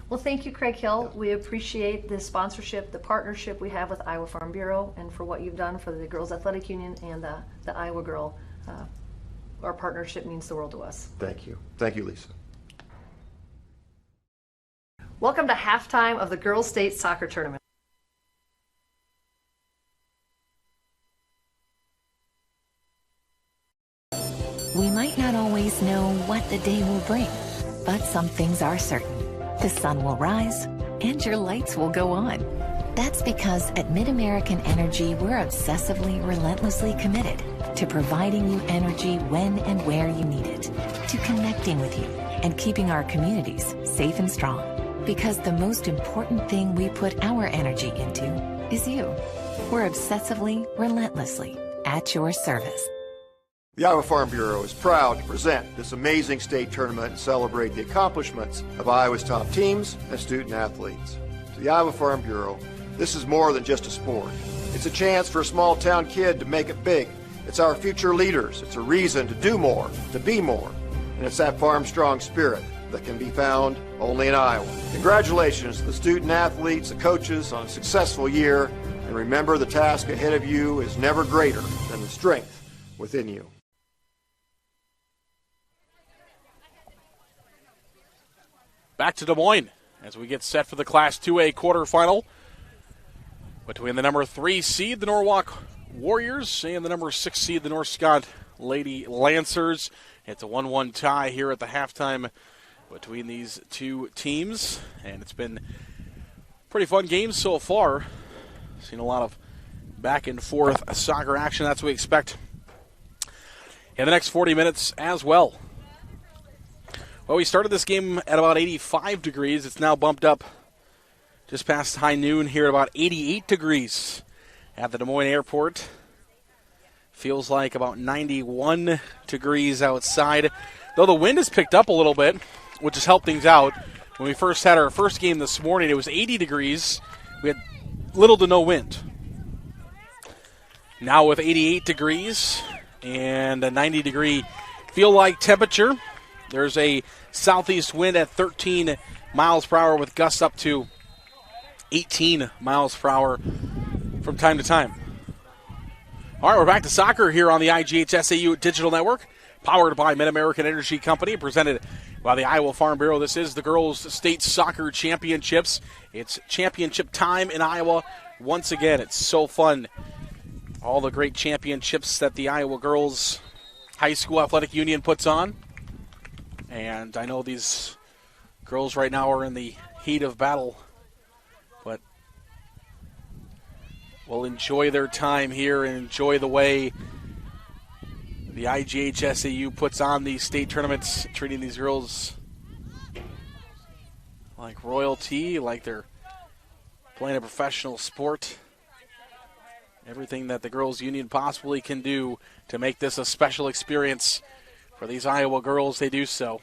Well, thank you, Craig Hill. We appreciate the sponsorship, the partnership we have with Iowa Farm Bureau, and for what you've done for the Girls Athletic Union and the Iowa Girl. Our partnership means the world to us. Thank you. Thank you, Lisa. Welcome to halftime of the Girls State Soccer Tournament. We might not always know what the day will bring, but some things are certain. The sun will rise and your lights will go on. That's because at Mid-American Energy, we're obsessively, relentlessly committed to providing you energy when and where you need it, to connecting with you and keeping our communities safe and strong. Because the most important thing we put our energy into is you. We're obsessively, relentlessly at your service. The Iowa Farm Bureau is proud to present this amazing state tournament and celebrate the accomplishments of Iowa's top teams and student athletes. To the Iowa Farm Bureau, this is more than just a sport. It's a chance for a small town kid to make it big. It's our future leaders. It's a reason to do more, to be more. And it's that farm strong spirit that can be found only in Iowa. Congratulations to the student athletes, the coaches on a successful year. And remember, the task ahead of you is never greater than the strength within you. Back to Des Moines as we get set for the Class 2A quarterfinal between the number 3 seed, the Norwalk Warriors, and the number 6 seed, the North Scott Lady Lancers. It's a 1-1 tie here at the halftime between these two teams, and it's been pretty fun games so far. Seen a lot of back and forth soccer action. That's what we expect in the next 40 minutes as well. Well, we started this game at about 85 degrees. It's now bumped up just past high noon here at about 88 degrees at the Des Moines Airport. Feels like about 91 degrees outside, though the wind has picked up a little bit, which has helped things out. When we first had our first game this morning, it was 80 degrees. We had little to no wind. Now with 88 degrees and a 90-degree feel-like temperature, there's a southeast wind at 13 miles per hour with gusts up to 18 miles per hour from time to time. All right, we're back to soccer here on the IGHSAU Digital Network, powered by Mid-American Energy Company, presented by the Iowa Farm Bureau. This is the Girls State Soccer Championships. It's championship time in Iowa. Once again, it's so fun. All the great championships that the Iowa Girls High School Athletic Union puts on. And I know these girls right now are in the heat of battle, but will enjoy their time here and enjoy the way the IGHSAU puts on these state tournaments, treating these girls like royalty, like they're playing a professional sport. Everything that the Girls Union possibly can do to make this a special experience for these Iowa girls, they do so.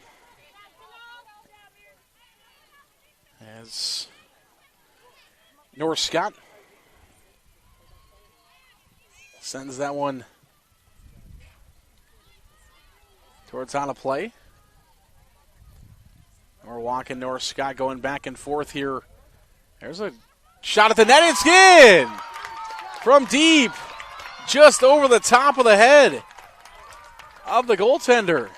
As North Scott sends that one towards on a play. Norwalk and North Scott going back and forth here. There's a shot at the net. It's in from deep, just over the top of the head of the goaltender.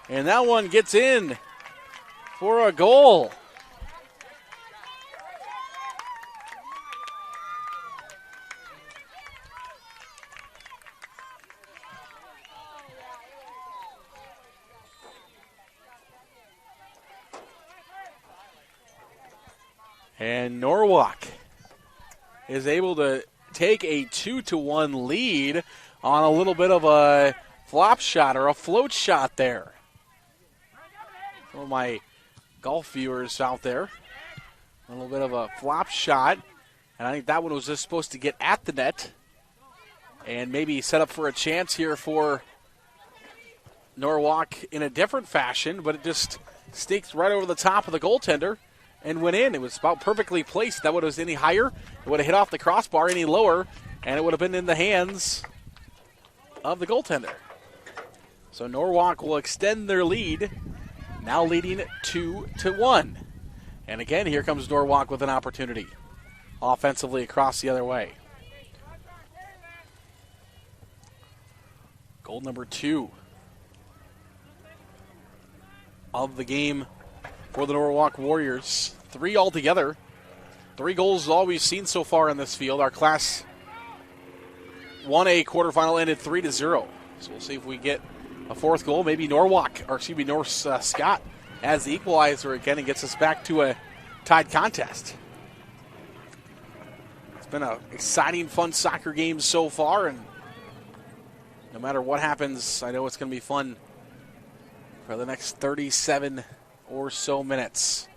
And that one gets in for a goal. And Norwalk is able to take a 2-1 lead on a little bit of a flop shot or a float shot there. Some of my golf viewers out there. A little bit of a flop shot. And I think that one was just supposed to get at the net and maybe set up for a chance here for Norwalk in a different fashion, but it just sneaked right over the top of the goaltender and went in. It was about perfectly placed. That would have was any higher. It would have hit off the crossbar any lower, and it would have been in the hands of the goaltender. So Norwalk will extend their lead, now leading 2-1. And again, here comes Norwalk with an opportunity offensively across the other way. Goal number 2 of the game for the Norwalk Warriors. 3 altogether. 3 goals is all we've seen so far in this field. Our Class 1A quarterfinal ended 3-0. So we'll see if we get a 4th goal. Maybe North Scott as the equalizer again and gets us back to a tied contest. It's been an exciting, fun soccer game so far, and no matter what happens, I know it's going to be fun for the next 37 or so minutes.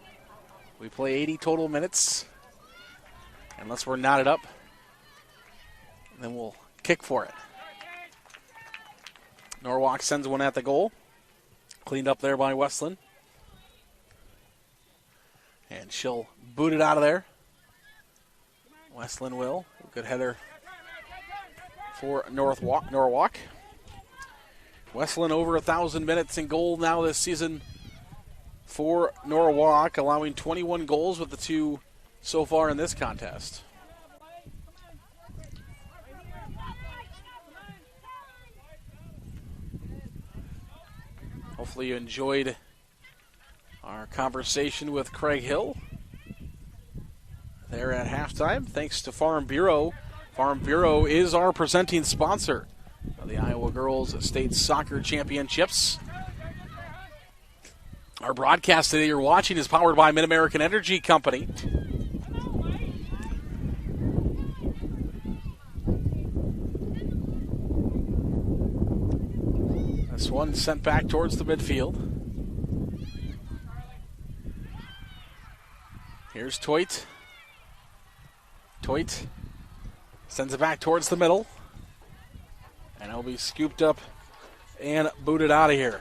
We play 80 total minutes, unless we're knotted up, and then we'll kick for it. Norwalk sends one at the goal. Cleaned up there by Westland. And she'll boot it out of there. Westland will. Good header for Norwalk. Westland over 1,000 minutes in goal now this season for Norwalk, allowing 21 goals with the 2 so far in this contest. Hopefully you enjoyed our conversation with Craig Hill there at halftime. Thanks to Farm Bureau. Farm Bureau is our presenting sponsor of the Iowa Girls State Soccer Championships. Our broadcast today you're watching is powered by Mid-American Energy Company. This one sent back towards the midfield. Here's Toit. Toit sends it back towards the middle. And it'll be scooped up and booted out of here.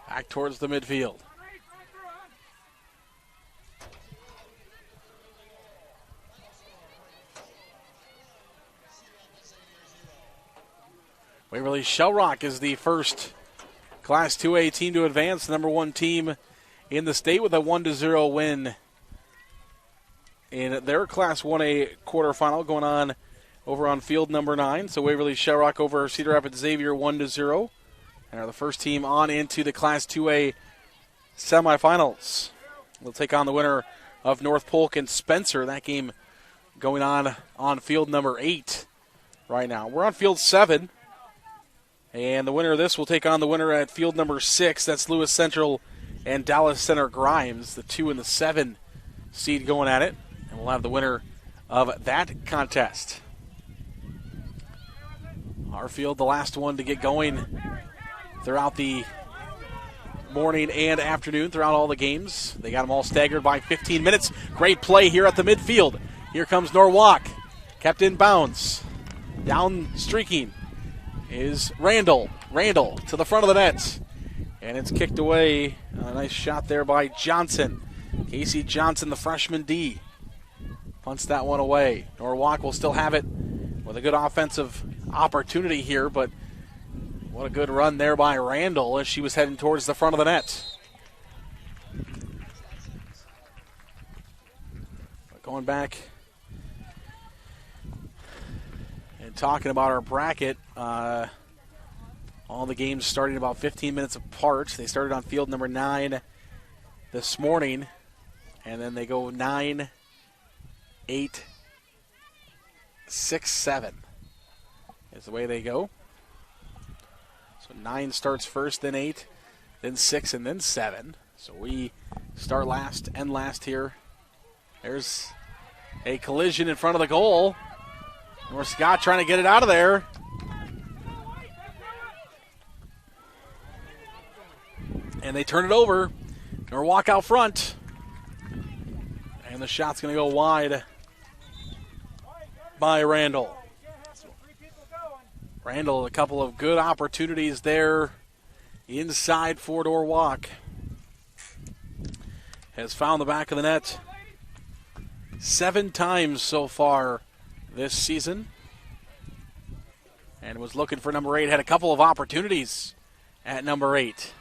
Back towards the midfield. Waverly Shell Rock is the first Class 2A team to advance, number 1 team in the state with a 1-0 win in their Class 1A quarterfinal going on over on field number 9. So Waverly Shell Rock over Cedar Rapids Xavier 1-0. And are the first team on into the Class 2A semifinals. We'll take on the winner of North Polk and Spencer. That game going on field number 8 right now. We're on field 7. And the winner of this will take on the winner at field number 6. That's Lewis Central and Dallas Center Grimes, the 2 and the 7 seed going at it. And we'll have the winner of that contest. Our field, the last one to get going throughout the morning and afternoon, throughout all the games. They got them all staggered by 15 minutes. Great play here at the midfield. Here comes Norwalk. Kept in bounds. Down streaking is Randall. Randall to the front of the net. And it's kicked away. A nice shot there by Johnson. Casey Johnson, the freshman D. Punts that one away. Norwalk will still have it with a good offensive opportunity here, but what a good run there by Randall as she was heading towards the front of the net. But going back and talking about our bracket, all the games starting about 15 minutes apart. They started on field number 9 this morning, and then they go 9, 8, 6, 7 is the way they go. So 9 starts first, then 8, then 6, and then 7. So we start last, end last here. There's a collision in front of the goal. North Scott trying to get it out of there. And they turn it over. Norwalk out front. And the shot's going to go wide by Randall. Randall, a couple of good opportunities there inside for Norwalk. Has found the back of the net 7 times so far this season. And was looking for number 8. Had a couple of opportunities at number 8.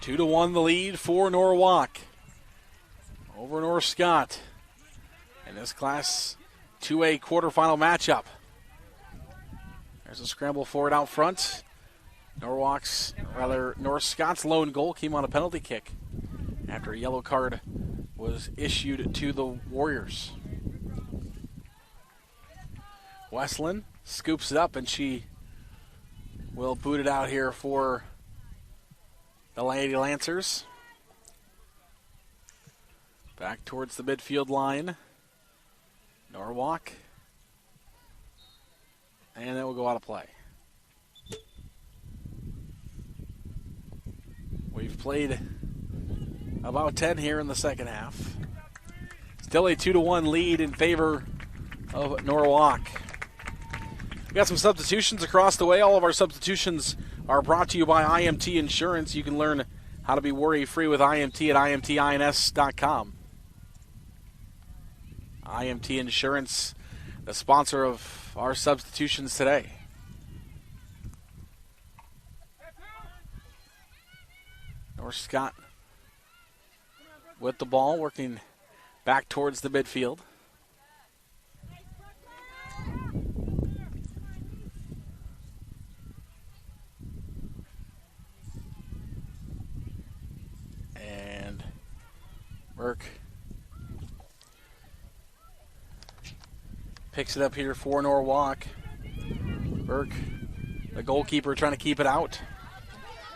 Two to 1 the lead for Norwalk over North Scott in this Class 2A quarterfinal matchup. There's a scramble for it out front. North Scott's lone goal came on a penalty kick after a yellow card was issued to the Warriors. Westland scoops it up, and she will boot it out here for the Lady Lancers. Back towards the midfield line. Norwalk. And then we'll go out of play. We've played About 10 here in the second half. Still a 2-1 lead in favor of Norwalk. We got some substitutions across the way. All of our substitutions are brought to you by IMT Insurance. You can learn how to be worry-free with IMT at IMTINS.com. IMT Insurance, the sponsor of our substitutions today. North Scott with the ball, working back towards the midfield. And Burke picks it up here for Norwalk. Burke, the goalkeeper, trying to keep it out.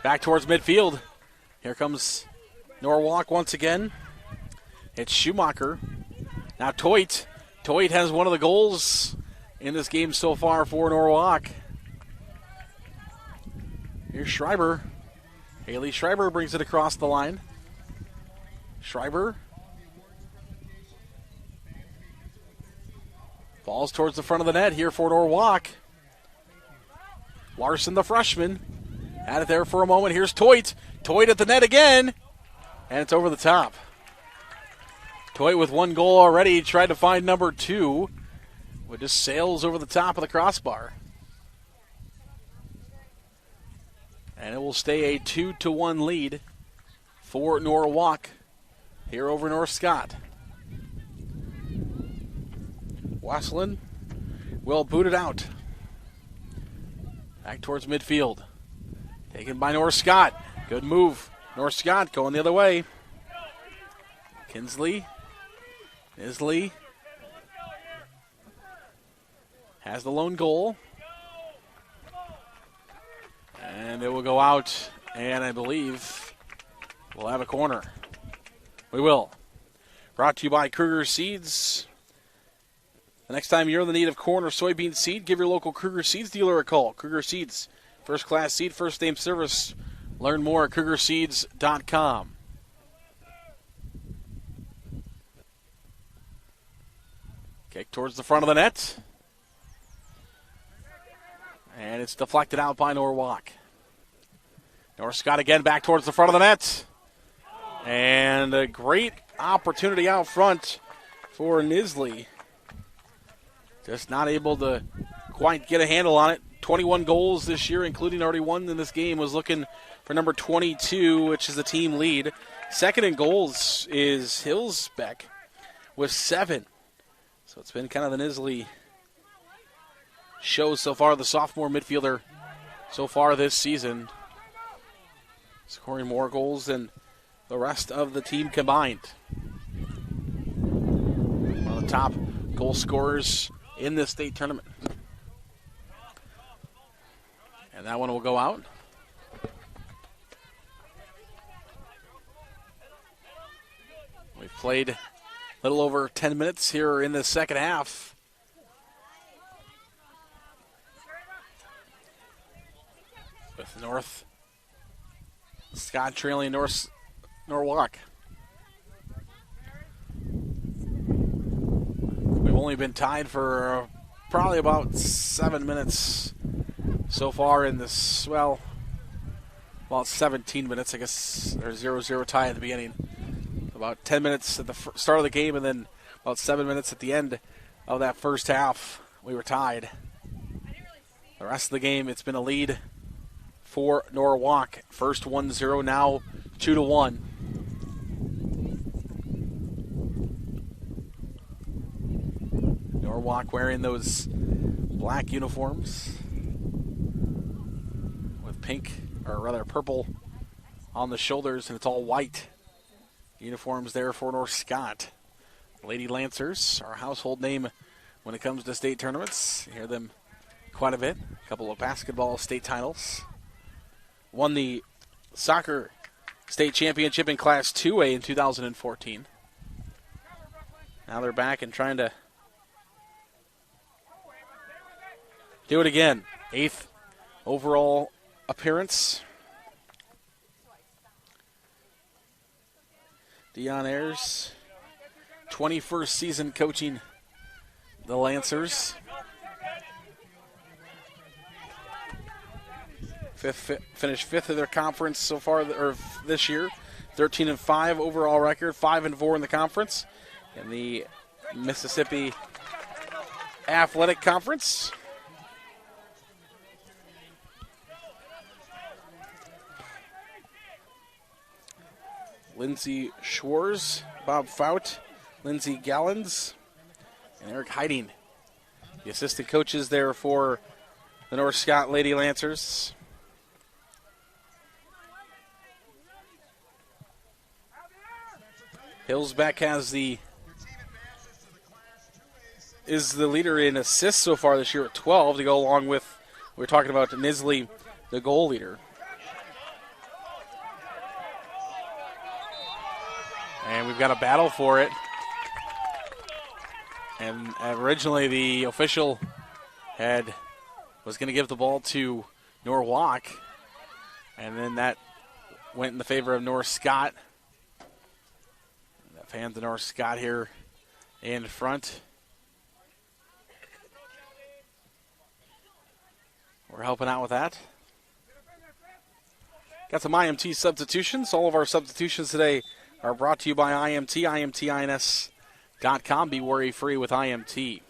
Back towards midfield. Here comes Norwalk once again. It's Schumacher. Now Toit. Toit has one of the goals in this game so far for Norwalk. Here's Schreiber. Haley Schreiber brings it across the line. Schreiber falls towards the front of the net here for Norwalk. Larson, the freshman, had it there for a moment. Here's Toit. Toit at the net again, and it's over the top. Toit with one goal already, tried to find number 2, but just sails over the top of the crossbar. And it will stay a 2-1 lead for Norwalk here over North Scott. Westland will boot it out. Back towards midfield. Taken by North Scott. Good move. North Scott going the other way. Kinsley. Isley has the lone goal. And it will go out, and I believe we'll have a corner. We will. Brought to you by Kruger Seeds. The next time you're in the need of corn or soybean seed, give your local Kruger Seeds dealer a call. Kruger Seeds, first-class seed, first-name service. Learn more at KrugerSeeds.com. Kick towards the front of the net. And it's deflected out by Norwalk. North Scott again back towards the front of the net. And a great opportunity out front for Nisley. Just not able to quite get a handle on it. 21 goals this year, including already one in this game. Was looking for number 22, which is the team lead. Second in goals is Hillsbeck with 7. So it's been kind of the Nisley show so far. The sophomore midfielder so far this season, scoring more goals than the rest of the team combined. One of the top goal scorers in this state tournament. And that one will go out. We've played a little over 10 minutes here in the second half. With North Scott trailing Norwalk. We've only been tied for probably about 7 minutes so far in this, well, about 17 minutes, I guess. There's 0-0 tie at the beginning. About 10 minutes at the start of the game, and then about 7 minutes at the end of that first half, we were tied. The rest of the game, it's been a lead for Norwalk. First 1-0, now 2-1. Norwalk wearing those black uniforms with pink, or rather purple, on the shoulders, and it's all white uniforms there for North Scott. Lady Lancers, our household name when it comes to state tournaments. You hear them quite a bit. A couple of basketball state titles. Won the soccer state championship in Class 2A in 2014. Now they're back and trying to do it again. 8th overall appearance. Dion Ayers, 21st season coaching the Lancers. Finished fifth of their conference so far, or this year. 13-5 overall record, 5-4 in the conference. In the Mississippi Athletic Conference. Lindsey Schwarz, Bob Fout, Lindsey Gallons, and Eric Heiding, the assistant coaches there for the North Scott Lady Lancers. Hillsbeck is the leader in assists so far this year at 12 to go along with, we were talking about Nisley, the goal leader. And we've got a battle for it. And originally the official was going to give the ball to Norwalk. And then that went in the favor of North Scott. The fans of North Scott here in front. We're helping out with that. Got some IMT substitutions. All of our substitutions today are brought to you by IMT, IMTINS.com. Be worry-free with IMT.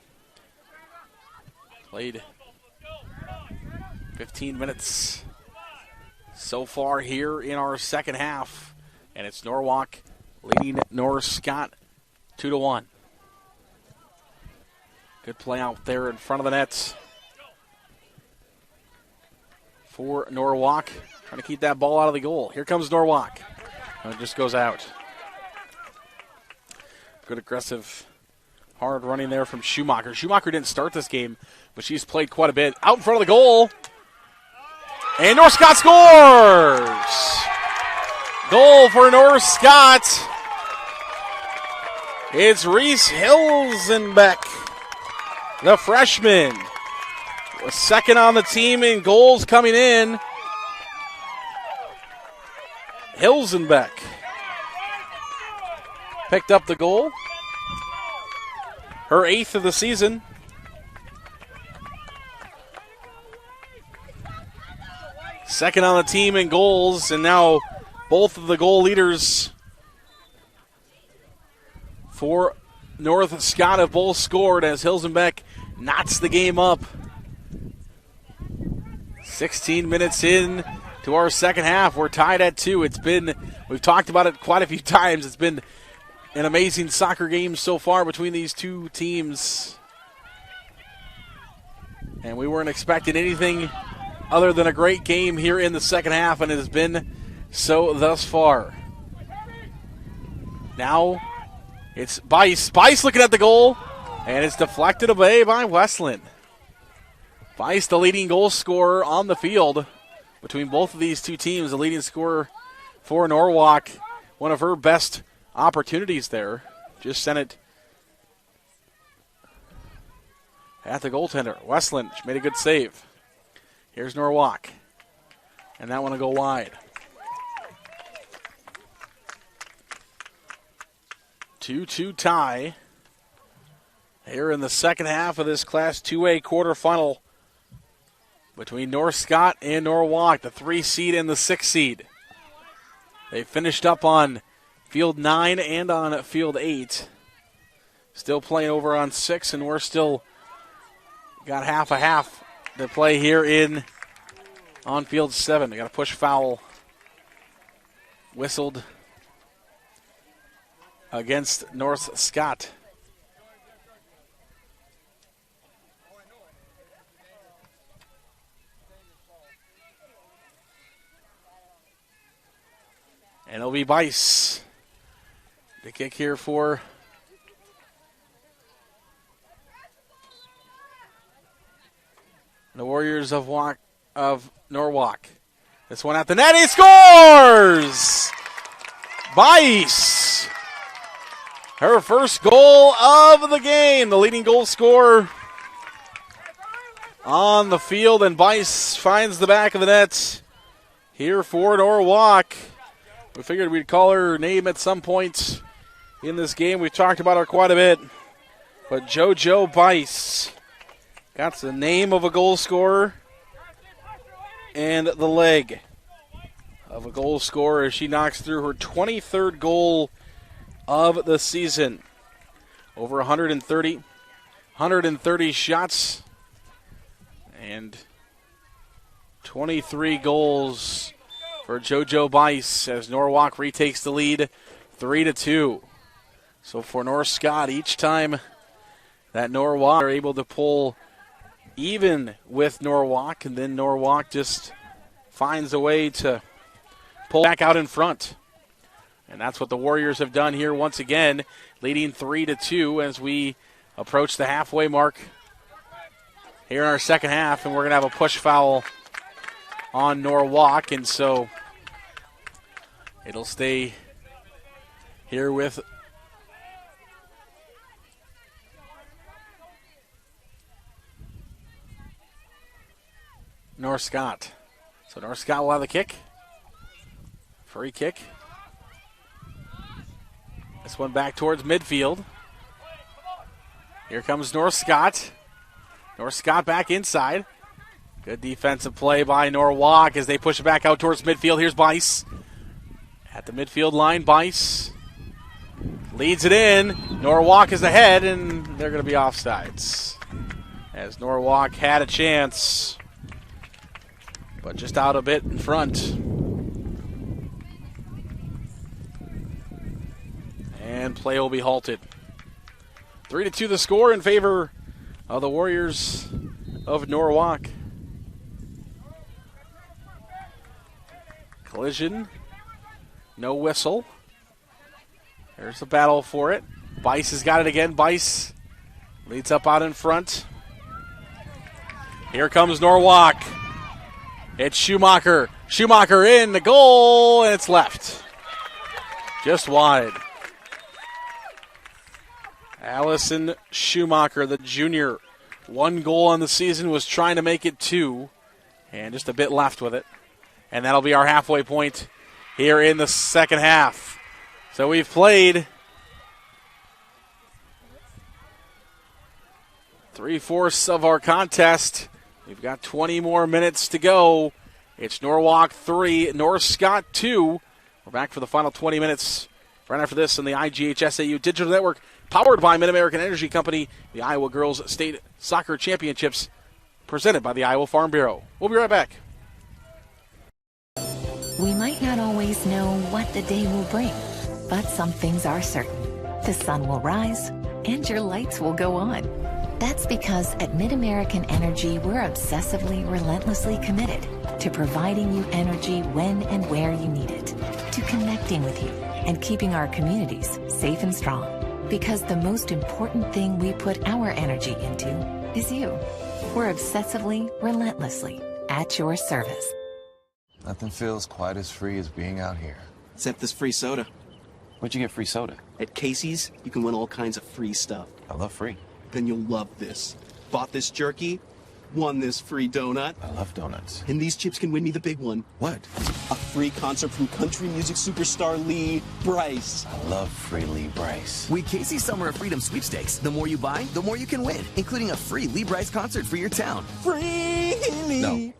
Played 15 minutes so far here in our second half, and it's Norwalk leading North Scott 2-1. Good play out there in front of the net for Norwalk. Trying to keep that ball out of the goal. Here comes Norwalk. And it just goes out. Good aggressive, hard running there from Schumacher. Schumacher didn't start this game, but she's played quite a bit. Out in front of the goal. And North Scott scores! Goal for North Scott. It's Reese Hilsenbeck, the freshman. Second on the team in goals coming in. Hilsenbeck picked up the goal. Her 8th of the season. Second on the team in goals, and now both of the goal leaders for North Scott have both scored as Hilsenbeck knots the game up. 16 minutes in to our second half. We're tied at 2. We've talked about it quite a few times. It's been an amazing soccer game so far between these two teams. And we weren't expecting anything other than a great game here in the second half, and it has been so thus far. Now it's Bice. Bice looking at the goal, and it's deflected away by Westland. Bice, the leading goal scorer on the field between both of these two teams, the leading scorer for Norwalk. One of her best opportunities there. Just sent it at the goaltender. Westland made a good save. Here's Norwalk. And that one will go wide. 2-2 tie here in the second half of this Class 2A quarterfinal between North Scott and Norwalk, the 3 seed and the 6 seed. They finished up on Field 9 and on Field 8. Still playing over on 6, and we're still got half a half to play here on Field 7. They got a push foul whistled against North Scott. And it'll be Bice. The kick here for the Warriors of Norwalk. This one at the net. He scores! Bice. Her first goal of the game. The leading goal scorer on the field. And Bice finds the back of the net here for Norwalk. We figured we'd call her name at some point in this game. We've talked about her quite a bit. But JoJo Bice got the name of a goal scorer and the leg of a goal scorer as she knocks through her 23rd goal of the season. Over 130 shots and 23 goals for JoJo Bice as Norwalk retakes the lead 3-2. So for North Scott, each time that Norwalk are able to pull even with Norwalk, and then Norwalk just finds a way to pull back out in front. And that's what the Warriors have done here once again, leading 3-2 as we approach the halfway mark here in our second half, and we're going to have a push foul on Norwalk, and so it'll stay here with North Scott. So North Scott will have the kick. Free kick. This one back towards midfield. Here comes North Scott. North Scott back inside. Good defensive play by Norwalk as they push it back out towards midfield. Here's Bice. At the midfield line, Bice leads it in. Norwalk is ahead, and they're going to be offsides. As Norwalk had a chance, but just out a bit in front. And play will be halted. 3-2 the score in favor of the Warriors of Norwalk. Collision. No whistle. There's the battle for it. Bice has got it again. Bice leads up out in front. Here comes Norwalk. It's Schumacher. Schumacher in the goal, and it's left. Just wide. Allison Schumacher, the junior. 1 goal on the season, was trying to make it 2, and just a bit left with it. And that'll be our halfway point here in the second half. So we've played 3/4 of our contest. We've got 20 more minutes to go. It's Norwalk 3, North Scott 2. We're back for the final 20 minutes right after this on the IGHSAU Digital Network, powered by Mid-American Energy Company, the Iowa Girls State Soccer Championships, presented by the Iowa Farm Bureau. We'll be right back. We might not always know what the day will bring, but some things are certain. The sun will rise, and your lights will go on. That's because at Mid-American Energy, we're obsessively, relentlessly committed to providing you energy when and where you need it, to connecting with you and keeping our communities safe and strong. Because the most important thing we put our energy into is you. We're obsessively, relentlessly at your service. Nothing feels quite as free as being out here. Except this free soda. Where'd you get free soda? At Casey's, you can win all kinds of free stuff. I love free. Then you'll love this. Bought this jerky, won this free donut. I love donuts. And these chips can win me the big one. What? A free concert from country music superstar Lee Brice. I love free Lee Brice. With Casey's Summer of Freedom sweepstakes, the more you buy, the more you can win, including a free Lee Brice concert for your town. Free Lee! No.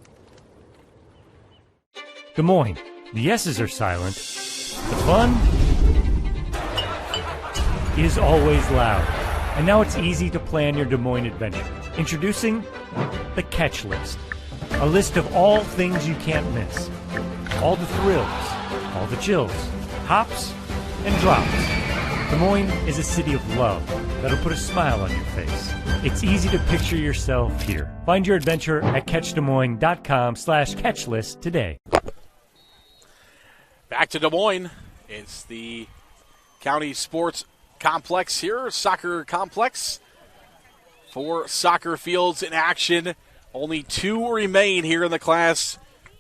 Des Moines, the yeses are silent. The fun is always loud. And now it's easy to plan your Des Moines adventure. Introducing the Catch List. A list of all things you can't miss. All the thrills, all the chills, hops and drops. Des Moines is a city of love that'll put a smile on your face. It's easy to picture yourself here. Find your adventure at catchdesmoines.com/catchlist today. Back to Des Moines. It's the county sports complex here, soccer complex. 4 soccer fields in action. Only 2 remain here in the Class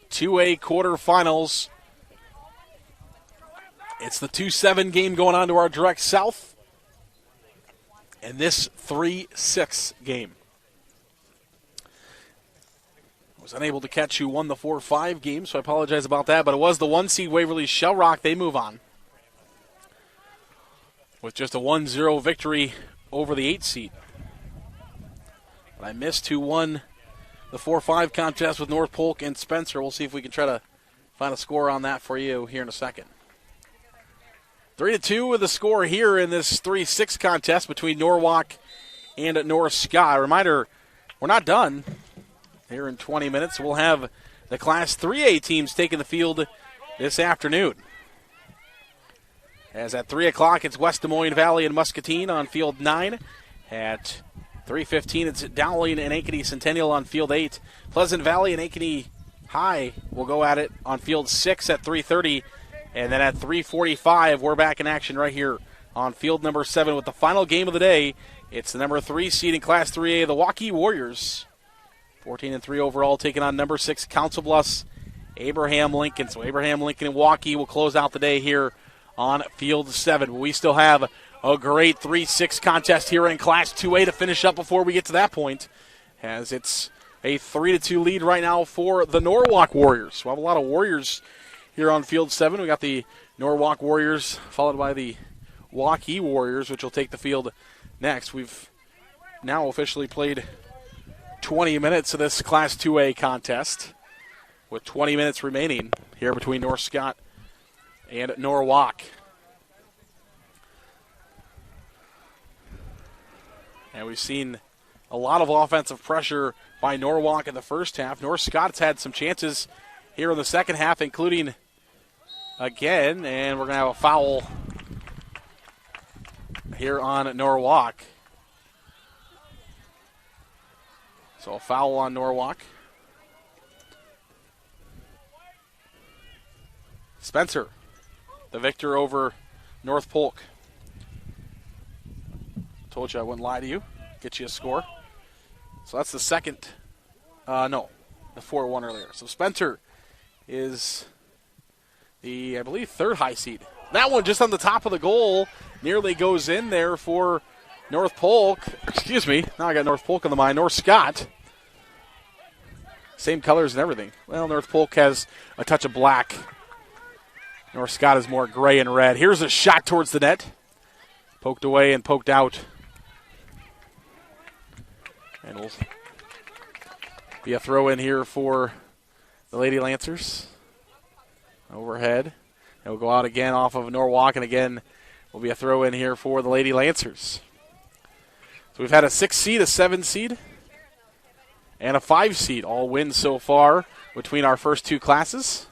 2A quarterfinals. It's the 2-7 game going on to our direct south, and this 3-6 game. was unable to catch who won the 4-5 game, so I apologize about that. But it was the 1 seed Waverly Shell Rock. They move on with just a 1-0 victory over the 8 seed. But I missed who won the 4-5 contest with North Polk and Spencer. We'll see if we can try to find a score on that for you here in a second. 3-2 with the score here in this 3-6 contest between Norwalk and North Scott. A reminder, we're not done. Here in 20 minutes, we'll have the Class 3A teams taking the field this afternoon. As at 3 o'clock, it's West Des Moines Valley and Muscatine on Field 9. At 3:15, it's Dowling and Ankeny Centennial on Field 8. Pleasant Valley and Ankeny High will go at it on Field 6 at 3:30. And then at 3:45, we're back in action right here on Field number 7 with the final game of the day. It's the number 3 seed in Class 3A, the Waukee Warriors. 14-3 overall, taking on number 6 Council Bluffs, Abraham Lincoln. So Abraham Lincoln and Waukee will close out the day here on Field 7. But we still have a great 3-6 contest here in Class 2A to finish up before we get to that point, as it's a 3-2 lead right now for the Norwalk Warriors. We'll have a lot of Warriors here on Field 7. We got the Norwalk Warriors followed by the Waukee Warriors, which will take the field next. We've now officially played 20 minutes of this Class 2A contest, with 20 minutes remaining here between North Scott and Norwalk. And we've seen a lot of offensive pressure by Norwalk in the first half. North Scott's had some chances here in the second half, including again, and we're going to have a foul here on Norwalk. So a foul on Norwalk. Spencer, the victor over North Polk. Told you I wouldn't lie to you. Get you a score. So that's the second. The 4-1 earlier. So Spencer is the, I believe, third high seed. That one just on the top of the goal nearly goes in there for North Polk. Excuse me. Now I got North Polk in the mind. North Scott. Same colors and everything. Well, North Polk has a touch of black. North Scott is more gray and red. Here's a shot towards the net. Poked away and poked out. And we'll be a throw in here for the Lady Lancers. Overhead. And we'll go out again off of Norwalk, and again will be a throw in here for the Lady Lancers. So we've had a 6 seed, a 7 seed, and a 5 seed all win so far between our first two classes.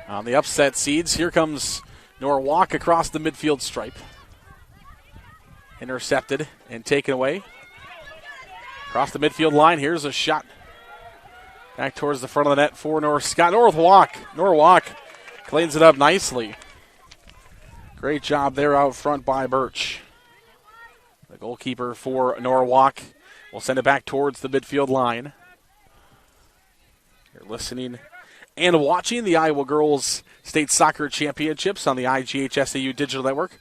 On the upset seeds, here comes Norwalk across the midfield stripe. Intercepted and taken away. Across the midfield line, here's a shot back towards the front of the net for North Scott. Norwalk cleans it up nicely. Great job there out front by Birch. The goalkeeper for Norwalk will send it back towards the midfield line. You're listening and watching the Iowa Girls State Soccer Championships on the IGHSAU Digital Network,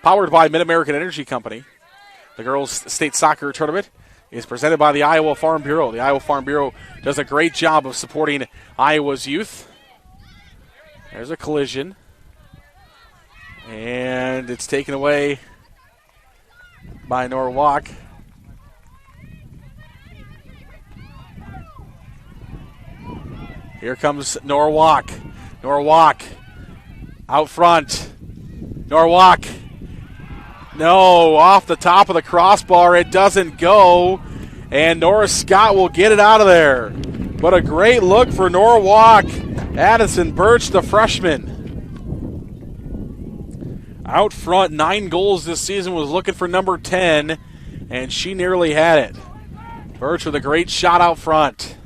powered by Mid-American Energy Company. The Girls State Soccer Tournament is presented by the Iowa Farm Bureau. The Iowa Farm Bureau does a great job of supporting Iowa's youth. There's a collision. And it's taken away by Norwalk. Here comes Norwalk. Norwalk out front. Norwalk. No, off the top of the crossbar. It doesn't go. And North Scott will get it out of there. But a great look for Norwalk. Addison Birch, the freshman. Out front, 9 goals this season, was looking for number 10, and she nearly had it. Birch with a great shot out front.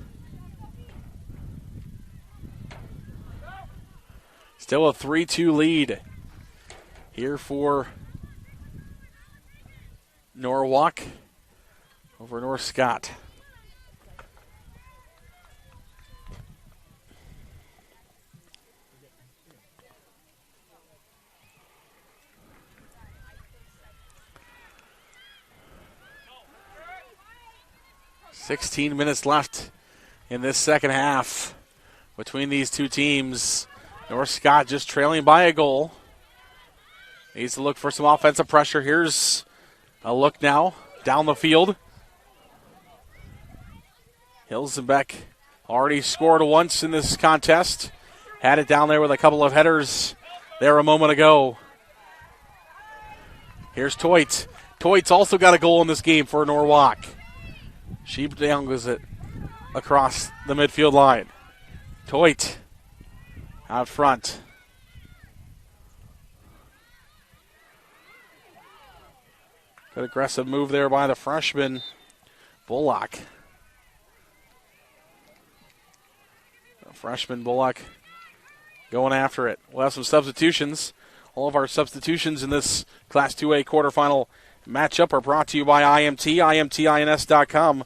Still a 3-2 lead here for Norwalk over North Scott. 16 minutes left in this second half between these two teams. North Scott just trailing by a goal. Needs to look for some offensive pressure. Here's a look now down the field. Hilsenbeck already scored once in this contest. Had it down there with a couple of headers there a moment ago. Here's Toit. Toit's also got a goal in this game for Norwalk. She dangles it across the midfield line. Toit out front. Good aggressive move there by the freshman, Bullock. Freshman Bullock going after it. We'll have some substitutions. All of our substitutions in this Class 2A quarterfinal matchup are brought to you by IMT, IMTINS.com.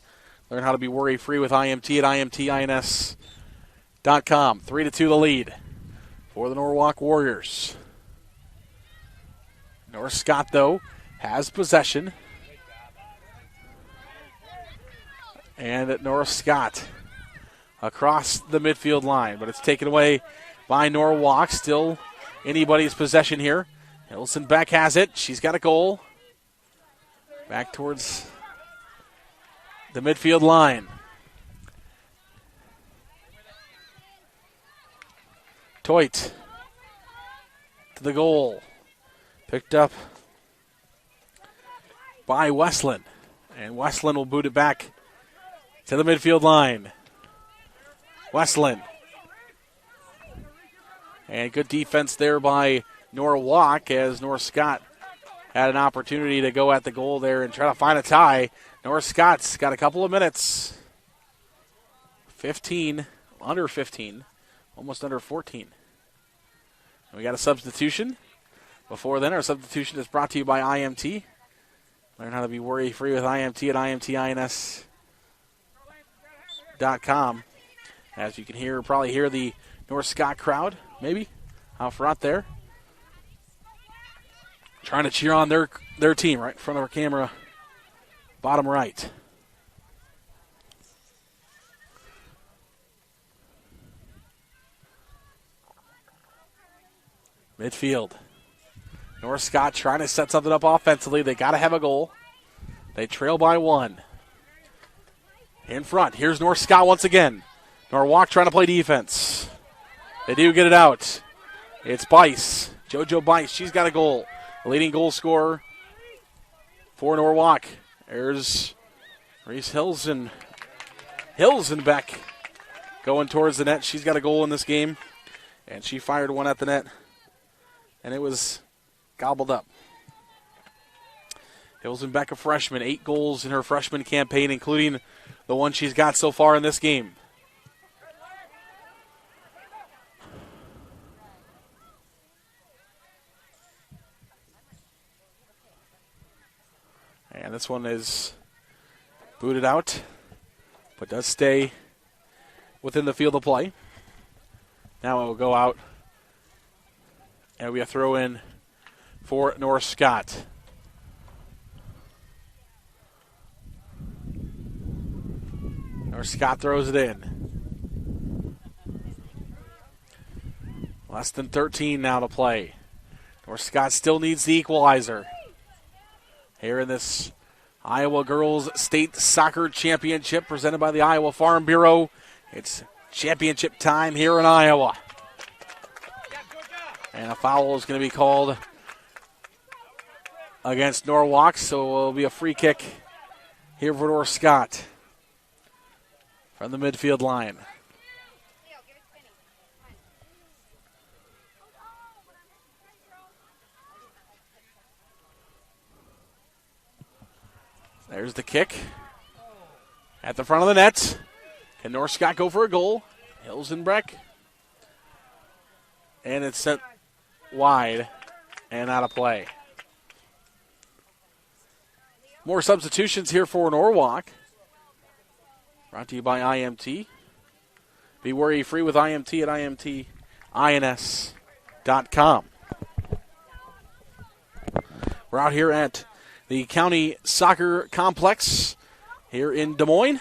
Learn how to be worry-free with IMT at IMTINS.com. 3-2 the lead for the Norwalk Warriors. North Scott, though, has possession. And at North Scott across the midfield line, but it's taken away by Norwalk. Still anybody's possession here. Hilsenbeck has it. She's got a goal. Back towards the midfield line. Toit to the goal. Picked up by Westland. And Westland will boot it back to the midfield line. Westland. And good defense there by Norwalk as North Scott had an opportunity to go at the goal there and try to find a tie. North Scott's got a couple of minutes. 15, under 15, almost under 14. And we got a substitution. Before then, our substitution is brought to you by IMT. Learn how to be worry-free with IMT at IMTINS.com. As you can probably hear the North Scott crowd, maybe, out front there. Trying to cheer on their team right in front of our camera, bottom right. Midfield. North Scott trying to set something up offensively. They got to have a goal. They trail by 1. In front, here's North Scott once again. Norwalk trying to play defense. They do get it out. It's Bice, JoJo Bice. She's got a goal. The leading goal scorer for Norwalk. There's Reese Hilsenbeck going towards the net. She's got a goal in this game, and she fired one at the net, and it was gobbled up. Hilsenbeck, a freshman, 8 goals in her freshman campaign, including the one she's got so far in this game. And this one is booted out, but does stay within the field of play. Now it will go out, and we have throw in for North Scott. North Scott throws it in. Less than 13 now to play. North Scott still needs the equalizer here in this Iowa Girls State Soccer Championship presented by the Iowa Farm Bureau. It's championship time here in Iowa. And a foul is going to be called against Norwalk, so it will be a free kick here for North Scott from the midfield line. There's the kick at the front of the net. Can North Scott go for a goal? Hilsenbeck. And it's sent wide and out of play. More substitutions here for Norwalk. Brought to you by IMT. Be worry-free with IMT at IMTINS.com. We're out here at the County Soccer Complex here in Des Moines.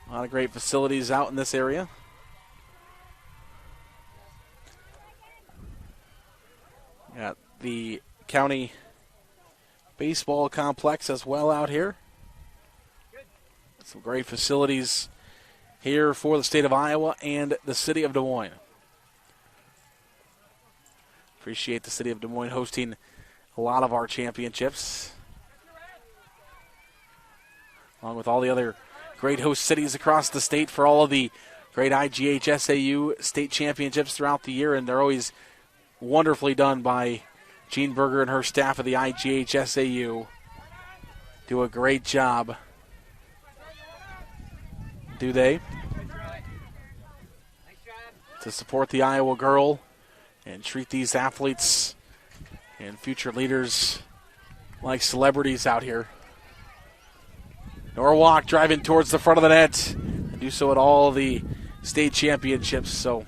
A lot of great facilities out in this area. Got the county baseball complex as well out here. Some great facilities here for the state of Iowa and the city of Des Moines. Appreciate the city of Des Moines hosting a lot of our championships, along with all the other great host cities across the state for all of the great IGHSAU state championships throughout the year, and they're always wonderfully done by Jean Berger and her staff of the IGHSAU. Do a great job. Do they? To support the Iowa girl and treat these athletes and future leaders like celebrities out here. Norwalk driving towards the front of the net. They do so at all the state championships, so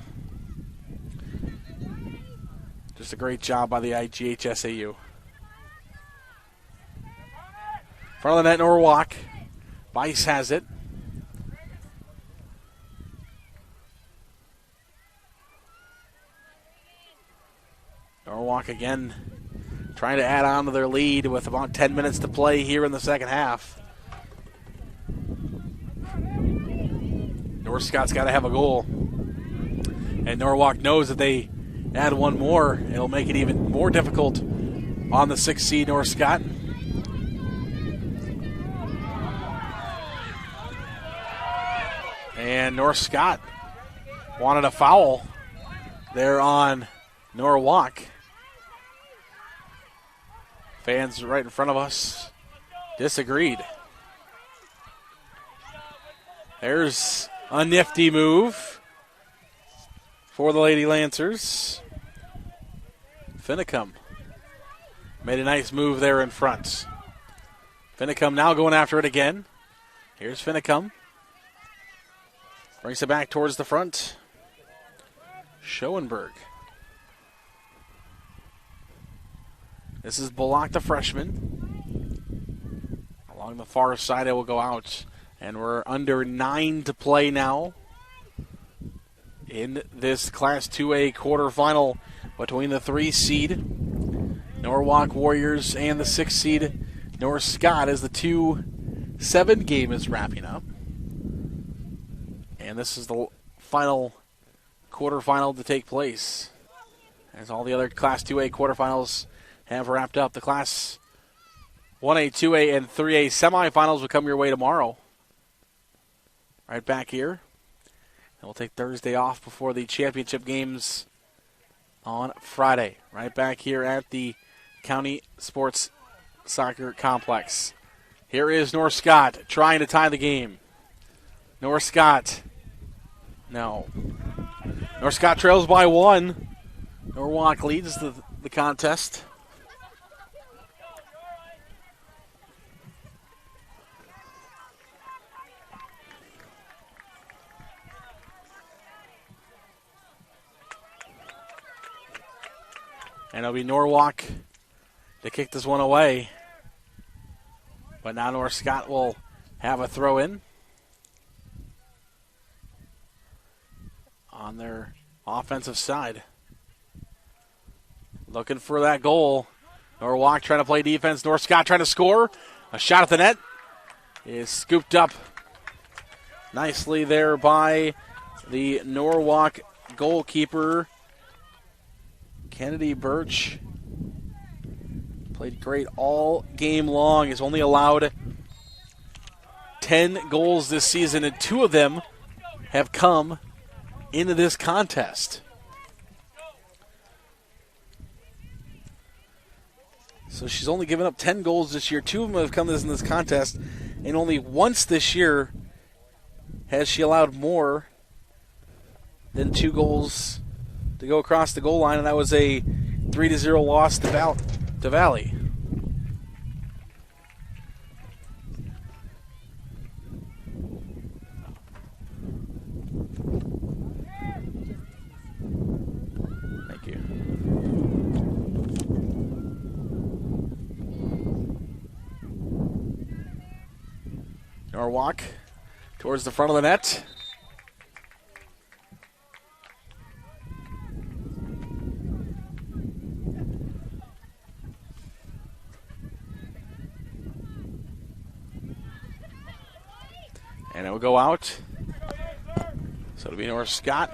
just a great job by the IGHSAU. Front of the net, Norwalk. Bice has it. Norwalk again trying to add on to their lead with about 10 minutes to play here in the second half. North-Scott's got to have a goal. And Norwalk knows that they add one more, it'll make it even more difficult on the 6th seed North-Scott. And North-Scott wanted a foul there on Norwalk. Fans right in front of us disagreed. There's a nifty move for the Lady Lancers. Finicum made a nice move there in front. Finicum now going after it again. Here's Finicum. Brings it back towards the front. Schoenberg. This is Bullock, the freshman. Along the far side, it will go out. And we're under 9 to play now in this Class 2A quarterfinal between the 3 seed Norwalk Warriors and the 6 seed North Scott as the 2-7 game is wrapping up. And this is the final quarterfinal to take place, as all the other Class 2A quarterfinals have wrapped up. The Class 1A, 2A, and 3A semifinals will come your way tomorrow. Right back here. And we'll take Thursday off before the championship games on Friday. Right back here at the County Sports Soccer Complex. Here is North Scott trying to tie the game. North Scott. No. North Scott trails by 1. Norwalk leads the contest. And it'll be Norwalk to kick this one away. But now North Scott will have a throw in on their offensive side. Looking for that goal. Norwalk trying to play defense. North Scott trying to score. A shot at the net is scooped up nicely there by the Norwalk goalkeeper, Kennedy Birch. Played great all game long. He's only allowed 10 goals this season, and 2 of them have come into this contest. So she's only given up 10 goals this year. 2 of them have come in this contest, and only once this year has she allowed more than 2 goals to go across the goal line, and that was a 3-0 loss to Valley. Thank you. Norwalk towards the front of the net. And it will go out. So it'll be North Scott.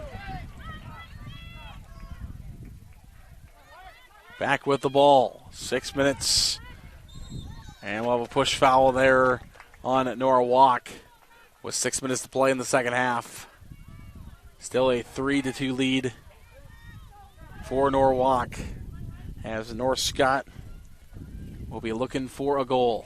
Back with the ball. 6 minutes. And we'll have a push foul there on Norwalk with 6 minutes to play in the second half. Still a 3-2 lead for Norwalk as North Scott will be looking for a goal.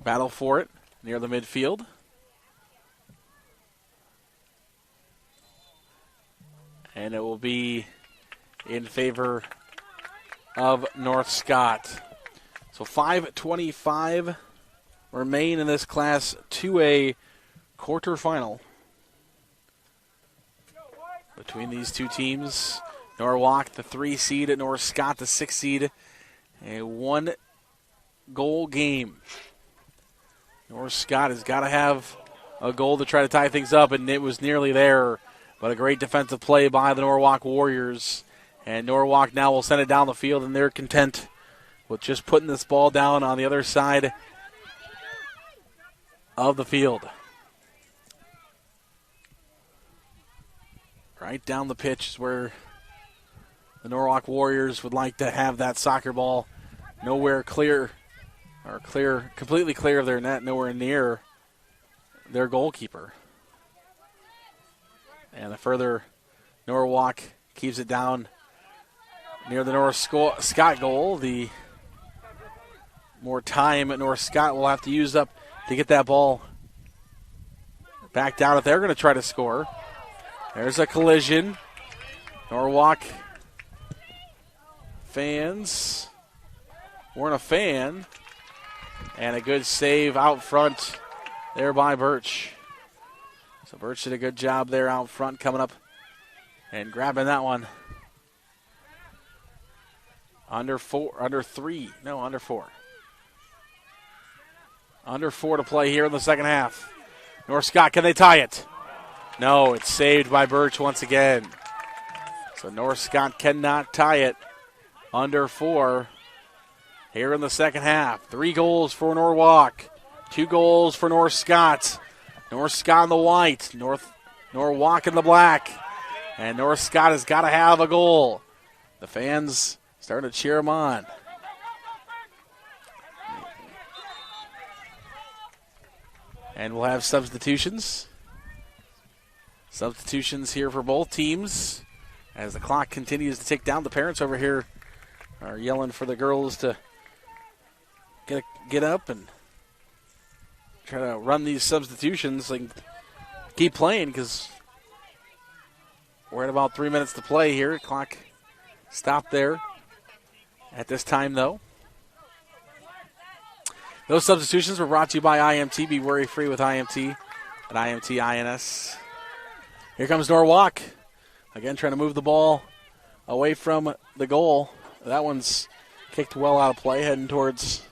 Battle for it near the midfield. And it will be in favor of North Scott. So 5:25 remain in this Class 2A quarterfinal between these two teams. Norwalk, the 3 seed, at North Scott, the 6 seed. A 1-goal game. North Scott has got to have a goal to try to tie things up, and it was nearly there. But a great defensive play by the Norwalk Warriors. And Norwalk now will send it down the field, and they're content with just putting this ball down on the other side of the field. Right down the pitch is where the Norwalk Warriors would like to have that soccer ball. Nowhere clear. Or completely clear of their net, nowhere near their goalkeeper. And the further Norwalk keeps it down near the North Scott goal, the more time North Scott will have to use up to get that ball back down if they're going to try to score. There's a collision. Norwalk fans weren't a fan. And a good save out front there by Birch. So Birch did a good job there out front, coming up and grabbing that one. Under 4 to play here in the second half. North Scott, can they tie it? No, it's saved by Birch once again. So North Scott cannot tie it. Under 4. Here in the second half, 3 goals for Norwalk, 2 goals for North Scott. North Scott in the white, Norwalk in the black. And North Scott has got to have a goal. The fans starting to cheer them on. And we'll have substitutions. Substitutions here for both teams. As the clock continues to tick down, the parents over here are yelling for the girls to get up and try to run these substitutions and keep playing because we're at about 3 minutes to play here. Clock stopped there at this time, though. Those substitutions were brought to you by IMT. Be worry-free with IMT at IMT INS. Here comes Norwalk. Again, trying to move the ball away from the goal. That one's kicked well out of play, heading towards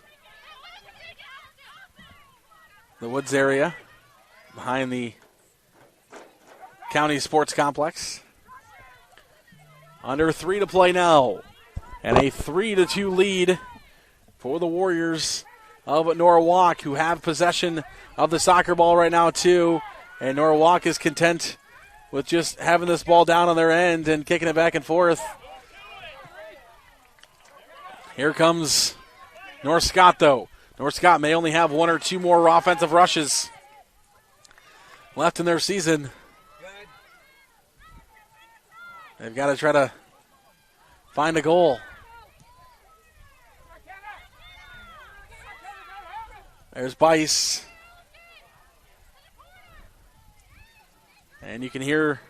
the Woods area behind the County Sports Complex. Under 3 to play now. And a 3-2 lead for the Warriors of Norwalk, who have possession of the soccer ball right now, too. And Norwalk is content with just having this ball down on their end and kicking it back and forth. Here comes North Scott, though. North Scott may only have 1 or 2 more offensive rushes left in their season. They've got to try to find a goal. There's Bice. And you can hear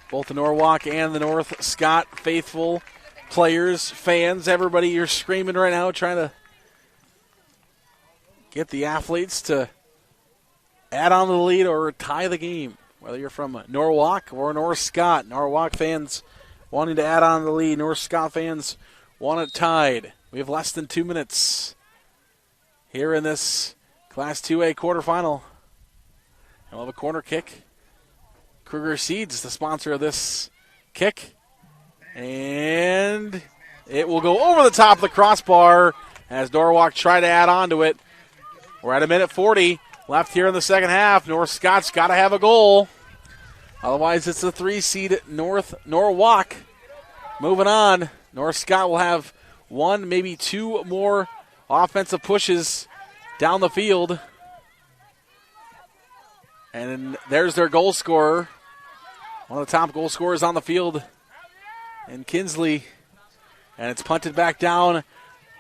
both the Norwalk and the North Scott faithful players, fans, everybody, you're screaming right now, trying to get the athletes to add on to the lead or tie the game. Whether you're from Norwalk or North Scott, Norwalk fans wanting to add on to the lead, North Scott fans want it tied. We have less than 2 minutes here in this Class 2A quarterfinal. And we'll have a corner kick. Kruger Seeds, the sponsor of this kick. And it will go over the top of the crossbar as Norwalk try to add on to it. We're at a minute 40 left here in the second half. North Scott's got to have a goal. Otherwise, it's the 3-seed Norwalk. Moving on, North Scott will have one, maybe two more offensive pushes down the field. And there's their goal scorer. One of the top goal scorers on the field in Kinsley. And it's punted back down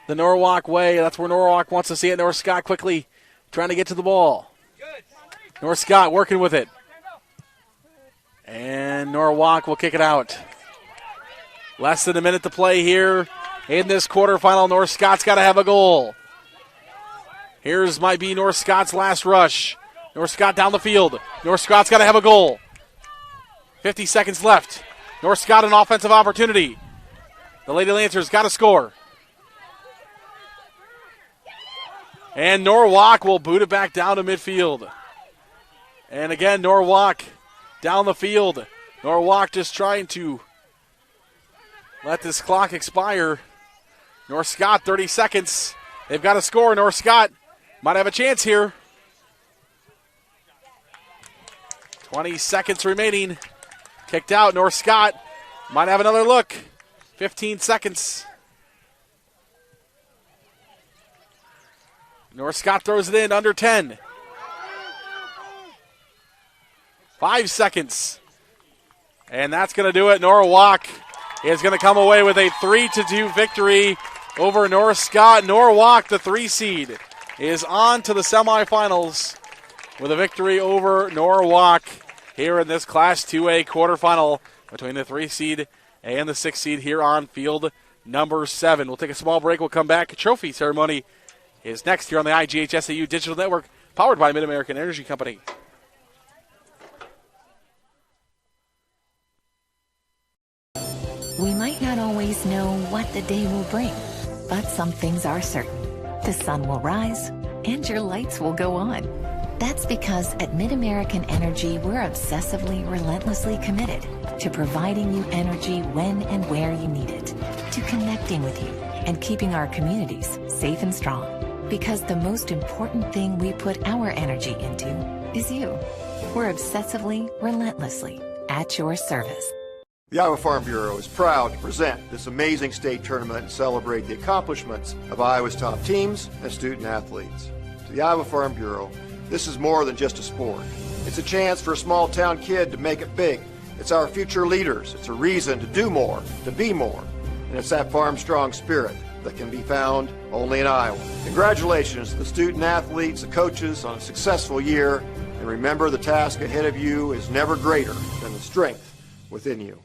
the Norwalk way. That's where Norwalk wants to see it. North Scott quickly trying to get to the ball. North Scott working with it. And Norwalk will kick it out. Less than a minute to play here in this quarterfinal. North Scott's got to have a goal. Here's might be North Scott's last rush. North Scott down the field. North Scott's got to have a goal. 50 seconds left. North Scott an offensive opportunity. The Lady Lancers got to score. And Norwalk will boot it back down to midfield. And again, Norwalk down the field. Norwalk just trying to let this clock expire. North Scott, 30 seconds. They've got to score. North Scott might have a chance here. 20 seconds remaining. Kicked out. North Scott might have another look. 15 seconds. North Scott throws it in under 10. 5 seconds. And that's going to do it. Norwalk is going to come away with a 3-2 victory over North Scott. Norwalk, the 3-seed, is on to the semifinals with a victory over Norwalk here in this Class 2A quarterfinal between the 3-seed and the 6-seed here on field number 7. We'll take a small break. We'll come back. A trophy ceremony is next here on the IGHSAU Digital Network, powered by Mid-American Energy Company. We might not always know what the day will bring, but some things are certain. The sun will rise, and your lights will go on. That's because at Mid-American Energy, we're obsessively, relentlessly committed to providing you energy when and where you need it, to connecting with you and keeping our communities safe and strong. Because the most important thing we put our energy into is you. We're obsessively, relentlessly at your service. The Iowa Farm Bureau is proud to present this amazing state tournament and celebrate the accomplishments of Iowa's top teams and student athletes. To the Iowa Farm Bureau, this is more than just a sport. It's a chance for a small town kid to make it big. It's our future leaders. It's a reason to do more, to be more. And it's that farm strong spirit that can be found only in Iowa. Congratulations to the student athletes, the coaches on a successful year. And remember, the task ahead of you is never greater than the strength within you.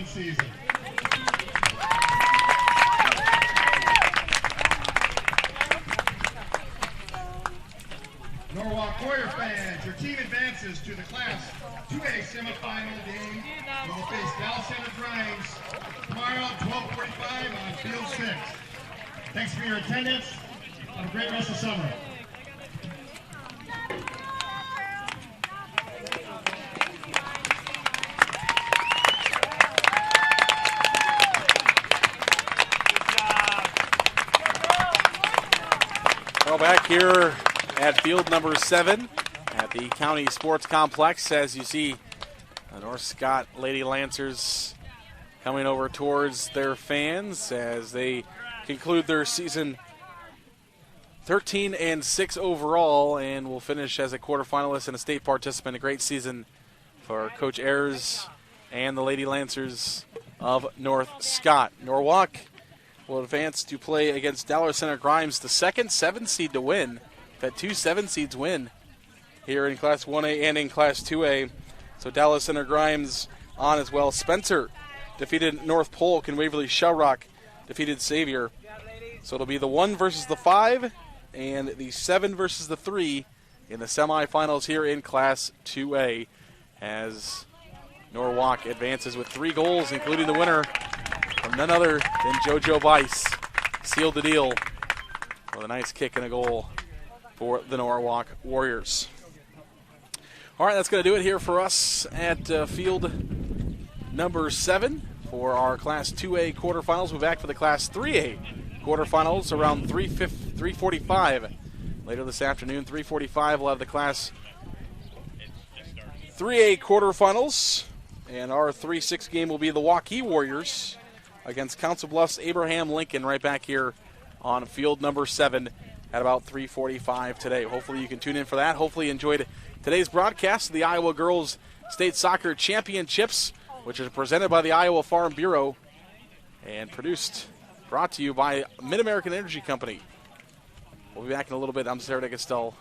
Season. Norwalk Warrior fans, your team advances to the Class 2A semifinal game. We will face Dallas Center Grimes tomorrow at 12:45 on Field 6. Thanks for your attendance. Have a great rest of summer. Back here at field number 7 at the County Sports Complex, as you see the North Scott Lady Lancers coming over towards their fans as they conclude their season 13-6 overall and will finish as a quarterfinalist and a state participant. A great season for Coach Ayers and the Lady Lancers of North Scott. Norwalk will advance to play against Dallas Center Grimes, the second 7-seed to win. We've had two 7-seeds win here in Class 1A and in Class 2A. So Dallas Center Grimes on as well. Spencer defeated North Polk, and Waverly Shell Rock defeated Xavier. So it'll be the 1 versus the 5 and the 7 versus the 3 in the semifinals here in Class 2A as Norwalk advances with 3 goals, including the winner from none other than JoJo Weiss. Sealed the deal with a nice kick and a goal for the Norwalk Warriors. All right, that's going to do it here for us at field number 7 for our Class 2A quarterfinals. We'll be back for the Class 3A quarterfinals around 3:45 later this afternoon. 3:45 we'll have the Class 3A quarterfinals, and our 3-6 game will be the Waukee Warriors against Council Bluffs Abraham Lincoln right back here on field number 7 at about 3:45 today. Hopefully you can tune in for that. Hopefully you enjoyed today's broadcast of the Iowa Girls State Soccer Championships, which is presented by the Iowa Farm Bureau and brought to you by Mid-American Energy Company. We'll be back in a little bit. I'm Sarah Castell.